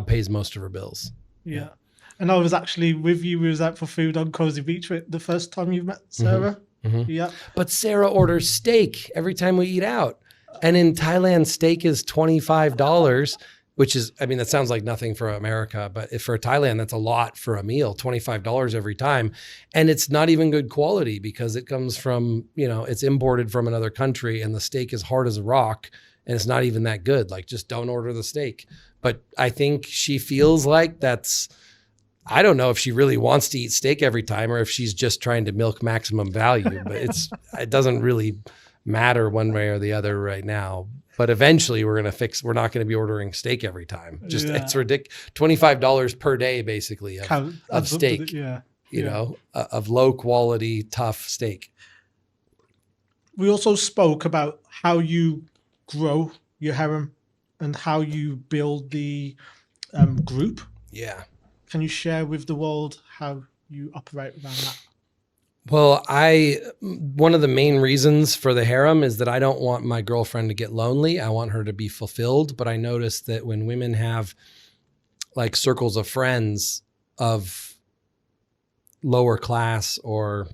pays most of her bills. Yeah. And I was actually with you. We was out for food on Cozy Beach the first time you met Sarah. Yeah. But Sarah orders steak every time we eat out. And in Thailand, steak is $25, which is, I mean, that sounds like nothing for America, but if for Thailand, that's a lot for a meal, $25 every time. And it's not even good quality because it comes from, it's imported from another country and the steak is hard as a rock and it's not even that good. Like, just don't order the steak. But I think she feels like I don't know if she really wants to eat steak every time or if she's just trying to milk maximum value, but it doesn't really matter one way or the other right now. But eventually we're not going to be ordering steak every time. It's ridiculous. $25 per day, basically, of steak, of low quality, tough steak. We also spoke about how you grow your harem and how you build the group. Yeah. Can you share with the world how you operate around that? Well, one of the main reasons for the harem is that I don't want my girlfriend to get lonely. I want her to be fulfilled. But I noticed that when women have like circles of friends of lower class or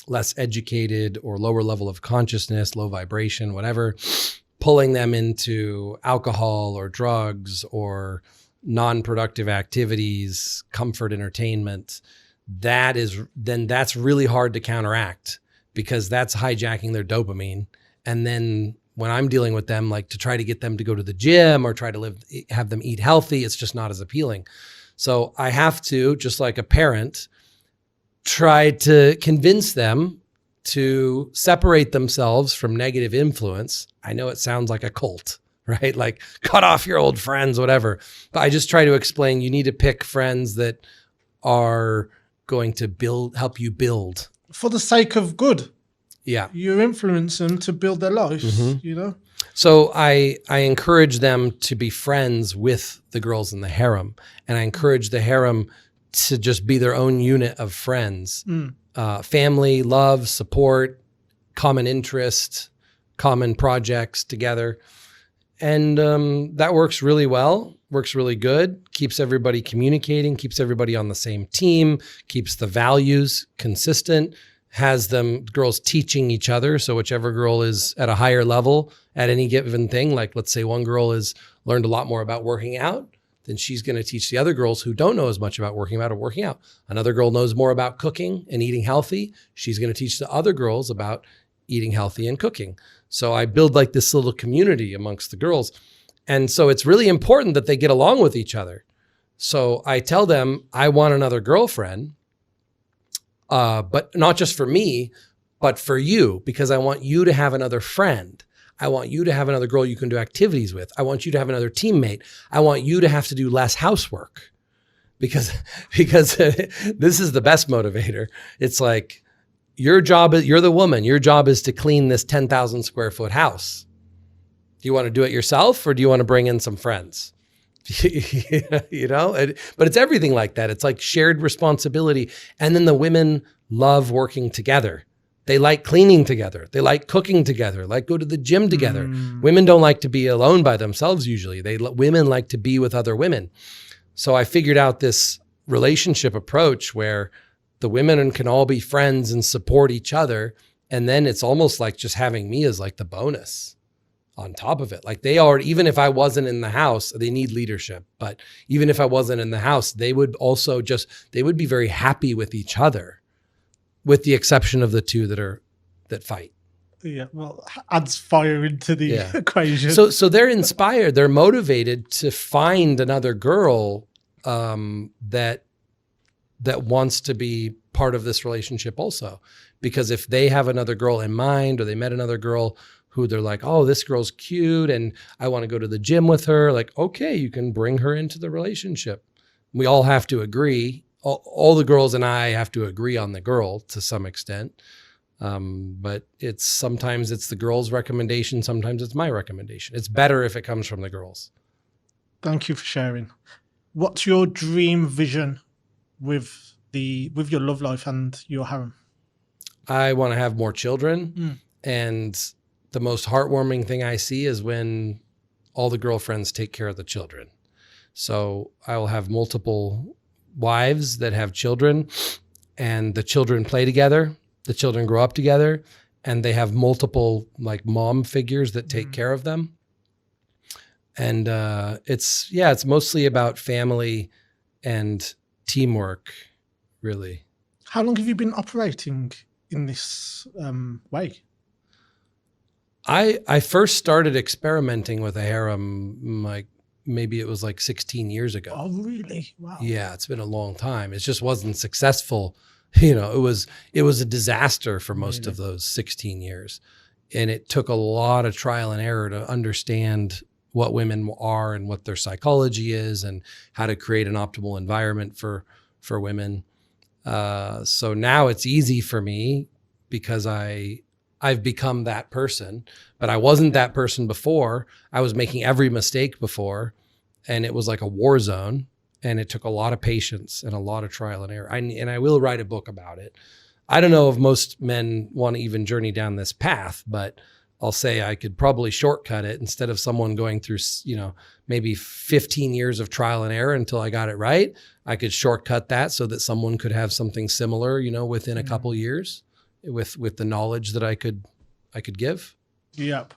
less educated or lower level of consciousness, low vibration, whatever, pulling them into alcohol or drugs or non-productive activities, comfort, entertainment, that's really hard to counteract because that's hijacking their dopamine. And then when I'm dealing with them, like to try to get them to go to the gym or try to have them eat healthy, it's just not as appealing. So I have to, just like a parent, try to convince them to separate themselves from negative influence. I know it sounds like a cult, right? Like cut off your old friends, whatever. But I just try to explain you need to pick friends that are going to help you build. For the sake of good. Yeah. You influence them to build their lives, So I encourage them to be friends with the girls in the harem. And I encourage the harem to just be their own unit of friends. Family, love, support, common interest, common projects together. And that works really well, works really good, keeps everybody communicating, keeps everybody on the same team, keeps the values consistent, has them girls teaching each other. So whichever girl is at a higher level at any given thing, like let's say one girl has learned a lot more about working out, then she's going to teach the other girls who don't know as much about working out. Another girl knows more about cooking and eating healthy. She's going to teach the other girls about eating healthy and cooking. So I build like this little community amongst the girls. And so it's really important that they get along with each other. So I tell them, I want another girlfriend, but not just for me, but for you, because I want you to have another friend. I want you to have another girl you can do activities with. I want you to have another teammate. I want you to have to do less housework because this is the best motivator. It's like your job is, you're the woman. Your job is to clean this 10,000 square foot house. Do you want to do it yourself or do you want to bring in some friends? You know, but it's everything like that. It's like shared responsibility. And then the women love working together. They like cleaning together. They like cooking together, like go to the gym together. Women don't like to be alone by themselves usually. Women like to be with other women. So I figured out this relationship approach where the women can all be friends and support each other. And then it's almost like just having me as like the bonus on top of it. Like they already, even if I wasn't in the house, they need leadership, but even if I wasn't in the house, they would also they would be very happy with each other, with the exception of the two that fight. Yeah, well, adds fire into the equation. So they're inspired, they're motivated to find another girl that wants to be part of this relationship also. Because if they have another girl in mind, or they met another girl who they're like, oh, this girl's cute and I want to go to the gym with her, like, okay, you can bring her into the relationship. We all have to agree. All the girls and I have to agree on the girl to some extent. But sometimes it's the girl's recommendation. Sometimes it's my recommendation. It's better if it comes from the girls. Thank you for sharing. What's your dream vision with your love life and your harem? I want to have more children. And the most heartwarming thing I see is when all the girlfriends take care of the children. So I will have multiple wives that have children, and the children play together. The children grow up together, and they have multiple like mom figures that take care of them. And it's mostly about family and teamwork, really. How long have you been operating in this way? I first started experimenting with a harem like maybe it was like 16 years ago. Oh, really? Wow. Yeah, it's been a long time. It just wasn't successful. You know, it was a disaster for most of those 16 years. And it took a lot of trial and error to understand what women are and what their psychology is and how to create an optimal environment for women. So now it's easy for me because I've become that person, but I wasn't that person before. I was making every mistake before, and it was like a war zone, and it took a lot of patience and a lot of trial and error. And I will write a book about it. I don't know if most men want to even journey down this path, but I'll say I could probably shortcut it instead of someone going through, maybe 15 years of trial and error until I got it right. I could shortcut that so that someone could have something similar, within a couple years with the knowledge that I could give. Yep.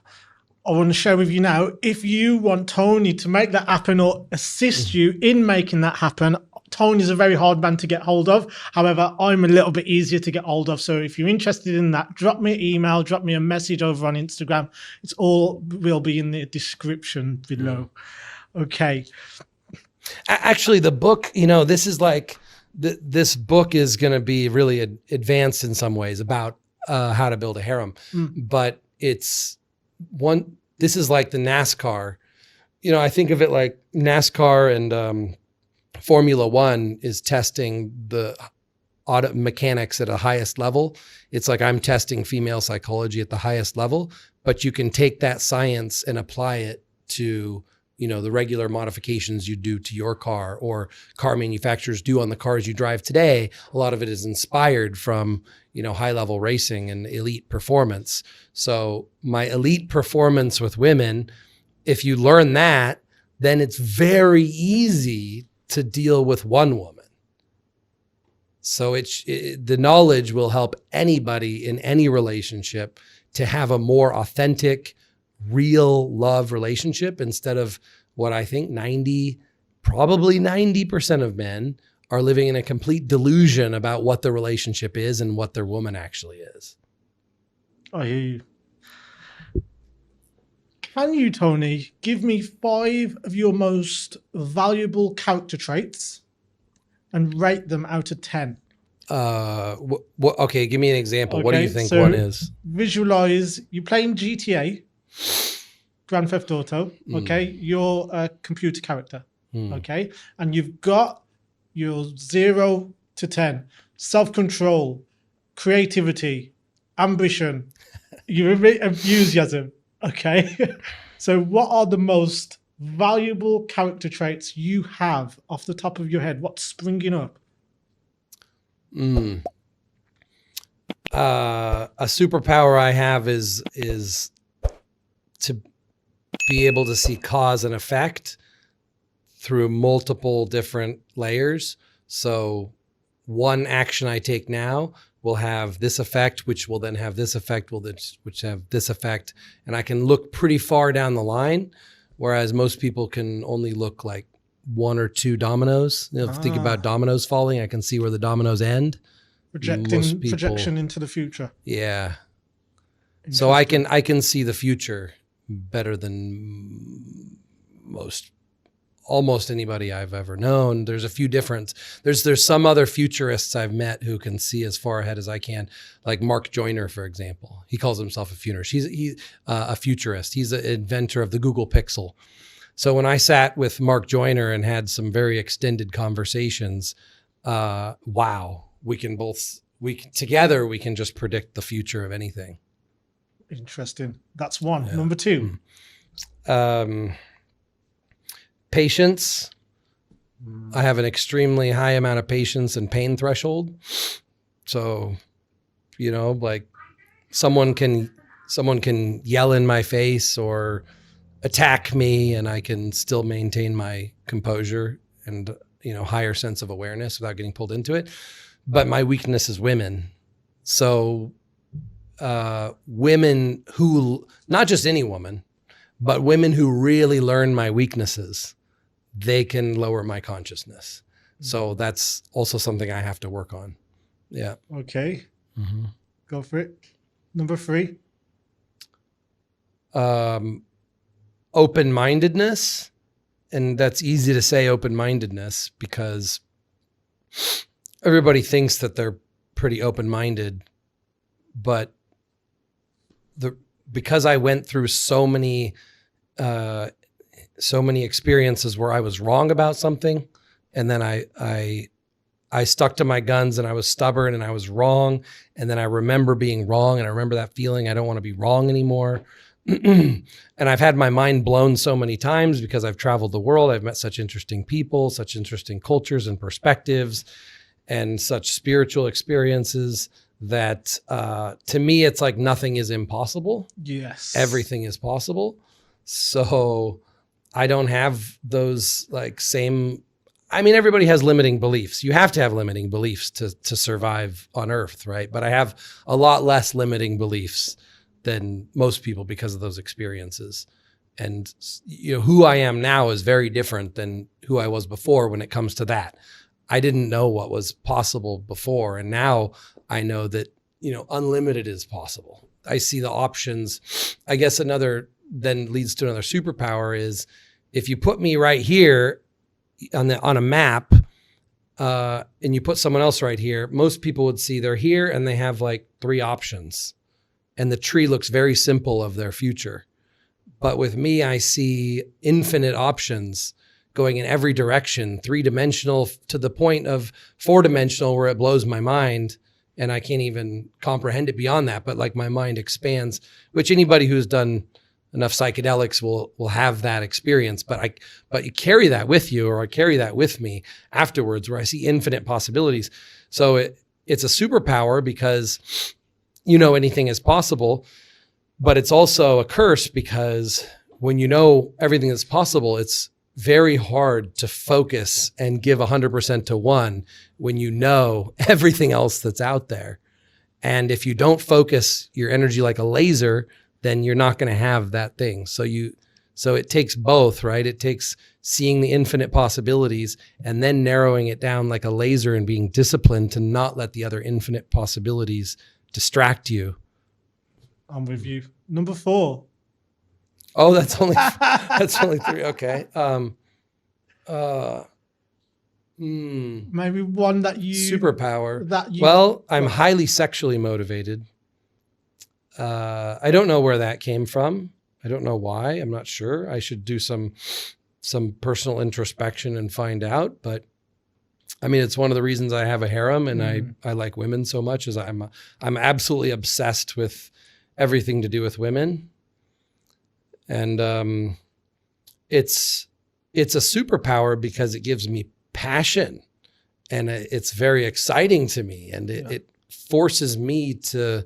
I want to share with you now, if you want Tony to make that happen or assist you in making that happen, Tony's a very hard man to get hold of. However, I'm a little bit easier to get hold of. So if you're interested in that, drop me an email, drop me a message over on Instagram. It's all will be in the description below. Okay. Actually, the book, this is like, this book is going to be really advanced in some ways about how to build a harem. But this is like the NASCAR. I think of it like NASCAR and Formula One is testing the auto mechanics at a highest level. It's like I'm testing female psychology at the highest level, but you can take that science and apply it to, the regular modifications you do to your car or car manufacturers do on the cars you drive today. A lot of it is inspired from, high level racing and elite performance. So my elite performance with women, if you learn that, then it's very easy to deal with one woman. So the knowledge will help anybody in any relationship to have a more authentic, real love relationship, instead of what I think probably 90% of men are living in a complete delusion about what the relationship is and what their woman actually is. I hear you. Can you, Tony, give me 5 of your most valuable character traits and rate them out of 10? Okay, give me an example. What do you think so one is? Visualize you playing GTA, Grand Theft Auto. Okay, you're a computer character. Okay, and you've got your 0 to 10: self-control, creativity, ambition, your enthusiasm. Okay, so what are the most valuable character traits you have off the top of your head? What's springing up? A superpower I have is to be able to see cause and effect through multiple different layers. So one action I take now will have this effect, which will then have this effect, which have this effect. And I can look pretty far down the line, whereas most people can only look like 1 or 2 dominoes. If you think about dominoes falling, I can see where the dominoes end. Projection into the future. Yeah. So I can see the future better than almost anybody I've ever known. There's a few different, there's some other futurists I've met who can see as far ahead as I can, like Mark Joyner, for example. He calls himself a futurist. He's a futurist. He's an inventor of the Google Pixel. So when I sat with Mark Joyner and had some very extended conversations, wow, together we can just predict the future of anything. Interesting. That's one. Yeah. Number 2. Patience. I have an extremely high amount of patience and pain threshold. So, like someone can yell in my face or attack me, and I can still maintain my composure and, higher sense of awareness without getting pulled into it. But my weakness is women. So, women who, not just any woman, but women who really learn my weaknesses, they can lower my consciousness. So that's also something I have to work on. Yeah. Okay. Go for it. Number 3. Open-mindedness. And that's easy to say, open-mindedness, because everybody thinks that they're pretty open-minded, but because I went through so many experiences where I was wrong about something, and then I stuck to my guns, and I was stubborn, and I was wrong, and then I remember being wrong, and I remember that feeling I don't want to be wrong anymore. And I've had my mind blown so many times because I've traveled the world. I've met such interesting people, such interesting cultures and perspectives, and such spiritual experiences that to me, it's like nothing is impossible. Yes. Everything is possible. So I don't have those everybody has limiting beliefs. You have to have limiting beliefs to survive on Earth, right? But I have a lot less limiting beliefs than most people because of those experiences. And who I am now is very different than who I was before when it comes to that. I didn't know what was possible before, and now I know that unlimited is possible. I see the options. I guess another then leads to another superpower is if you put me right here on a map, and you put someone else right here, most people would see they're here and they have like 3 options, and the tree looks very simple of their future. But with me, I see infinite options going in every direction, 3-dimensional to the point of 4-dimensional where it blows my mind. And I can't even comprehend it beyond that, but like my mind expands, which anybody who's done enough psychedelics will have that experience. But you carry that with you, or I carry that with me afterwards, where I see infinite possibilities. So it's a superpower because anything is possible, but it's also a curse because when everything is possible, it's very hard to focus and give 100% to one when you know everything else that's out there. And if you don't focus your energy like a laser, then you're not going to have that thing. So it takes both, right? It takes seeing the infinite possibilities and then narrowing it down like a laser and being disciplined to not let the other infinite possibilities distract you. I'm with you. Number 4. Oh, that's only 3. Okay. Maybe one that you Superpower. Well, I'm highly sexually motivated. I don't know where that came from. I don't know why. I'm not sure. I should do some personal introspection and find out. But I mean, it's one of the reasons I have a harem and I like women so much, is I'm absolutely obsessed with everything to do with women. And it's a superpower because it gives me passion and it's very exciting to me, and it forces me to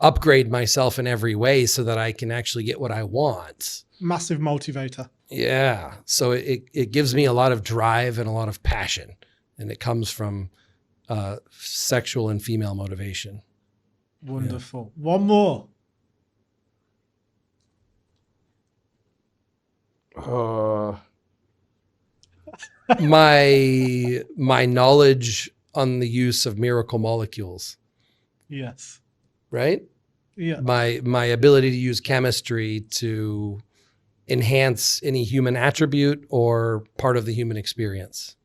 upgrade myself in every way so that I can actually get what I want. Massive motivator. Yeah. So it gives me a lot of drive and a lot of passion, and it comes from sexual and female motivation. Wonderful. Yeah. One more. My knowledge on the use of miracle molecules. Yes. Right? Yeah. My ability to use chemistry to enhance any human attribute or part of the human experience.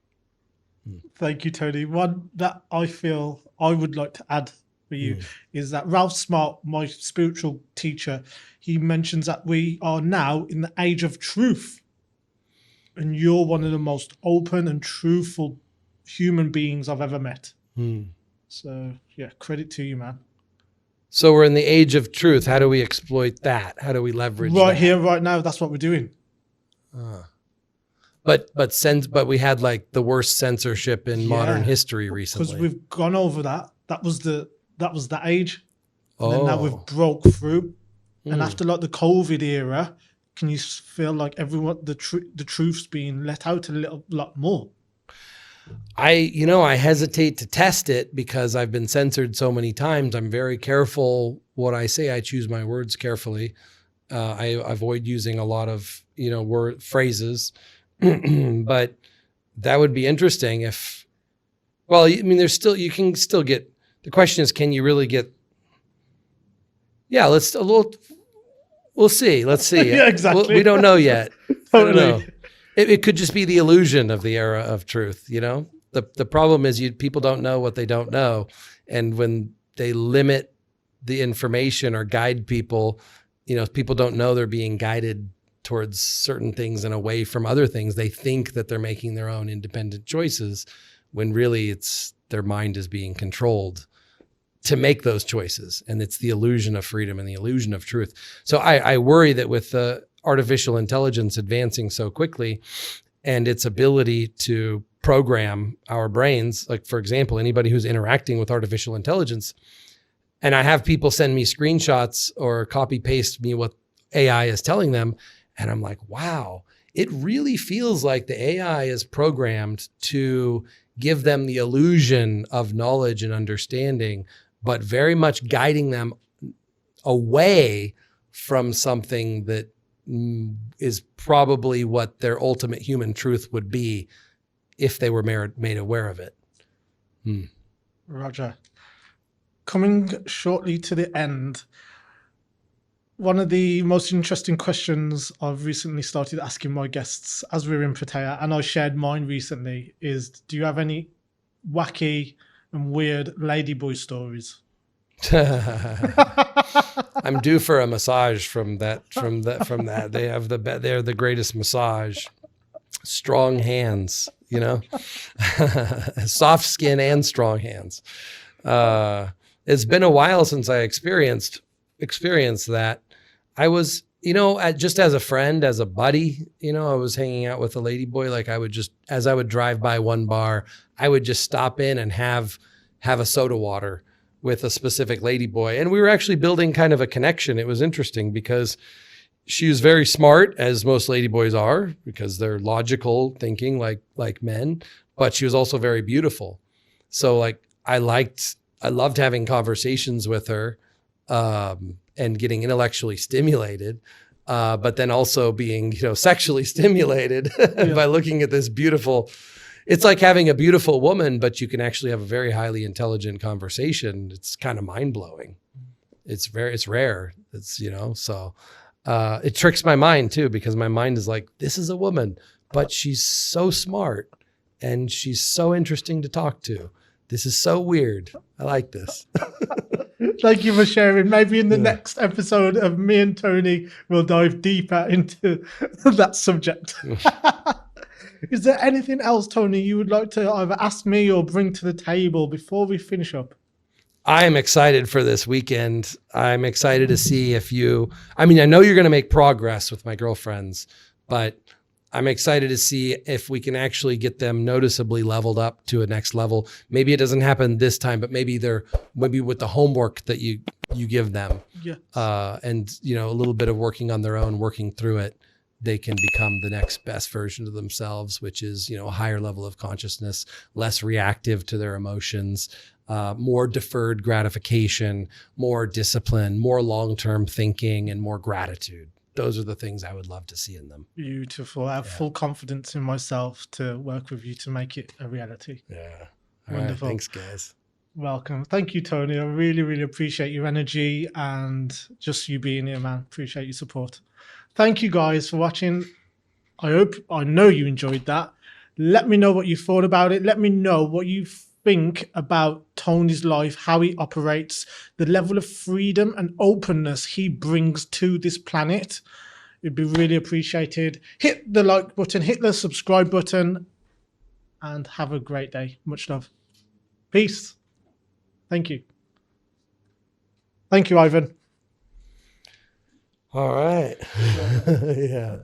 Thank you, Tony. One that I feel I would like to add for you is that Ralph Smart, my spiritual teacher, he mentions that we are now in the age of truth. And you're one of the most open and truthful human beings I've ever met. So, yeah, credit to you, man. So we're in the age of truth. How do we exploit that? How do we leverage right that? Here, right now, that's what we're doing. But we had like the worst censorship in modern history recently. Because we've gone over that. That was the age. And then now we've broke through. And after like the COVID era, can you feel like everyone the truth's being let out a little lot more? I hesitate to test it because I've been censored so many times. I'm very careful what I say. I choose my words carefully. I avoid using a lot of, word phrases, but that would be interesting if, well, I mean, you can still get, the question is, can you really get, we'll see. Let's see. Yeah, exactly. We don't know yet. Totally. I don't know. It could just be the illusion of the era of truth. The problem is people don't know what they don't know. And when they limit the information or guide people, people don't know they're being guided towards certain things and away from other things. They think that they're making their own independent choices when really it's their mind is being controlled to make those choices. And it's the illusion of freedom and the illusion of truth. So I worry that with the artificial intelligence advancing so quickly and its ability to program our brains, like for example, anybody who's interacting with artificial intelligence, and I have people send me screenshots or copy paste me what AI is telling them. And I'm like, wow, it really feels like the AI is programmed to give them the illusion of knowledge and understanding, but very much guiding them away from something that is probably what their ultimate human truth would be if they were made aware of it. Roger. Coming shortly to the end, one of the most interesting questions I've recently started asking my guests as we're in Pattaya, and I shared mine recently, is do you have any wacky and weird ladyboy stories? I'm due for a massage from that. They have they're the greatest massage. Strong hands, soft skin and strong hands. It's been a while since I experienced that. I was, just as a friend, as a buddy, I was hanging out with a ladyboy. Like as I would drive by one bar, I would just stop in and have a soda water with a specific ladyboy. And we were actually building kind of a connection. It was interesting because she was very smart, as most ladyboys are, because they're logical thinking like men, but she was also very beautiful. So like I loved having conversations with her and getting intellectually stimulated, but then also being, sexually stimulated by looking at this beautiful. It's like having a beautiful woman, but you can actually have a very highly intelligent conversation. It's kind of mind blowing. It's rare. It's, so it tricks my mind too, because my mind is like, this is a woman, but she's so smart and she's so interesting to talk to. This is so weird. I like this. Thank you for sharing. Maybe in the next episode of me and Tony, we'll dive deeper into that subject. Is there anything else, Tony, you would like to either ask me or bring to the table before we finish up? I am excited for this weekend. I'm excited to see I know you're going to make progress with my girlfriends, but I'm excited to see if we can actually get them noticeably leveled up to a next level. Maybe it doesn't happen this time, but maybe with the homework that you give them, and a little bit of working on their own, working through it, they can become the next best version of themselves, which is, a higher level of consciousness, less reactive to their emotions, more deferred gratification, more discipline, more long-term thinking, and more gratitude. Those are the things I would love to see in them. Beautiful. I have full confidence in myself to work with you to make it a reality. Yeah. Wonderful. Thanks, guys. Welcome. Thank you, Tony. I really, really appreciate your energy and just you being here, man. Appreciate your support. Thank you guys for watching. I know you enjoyed that. Let me know what you thought about it. Let me know what you think about Tony's life, how he operates, the level of freedom and openness he brings to this planet. It'd be really appreciated. Hit the like button, hit the subscribe button, and have a great day. Much love. Peace. Thank you. Thank you, Ivan. All right. Yeah.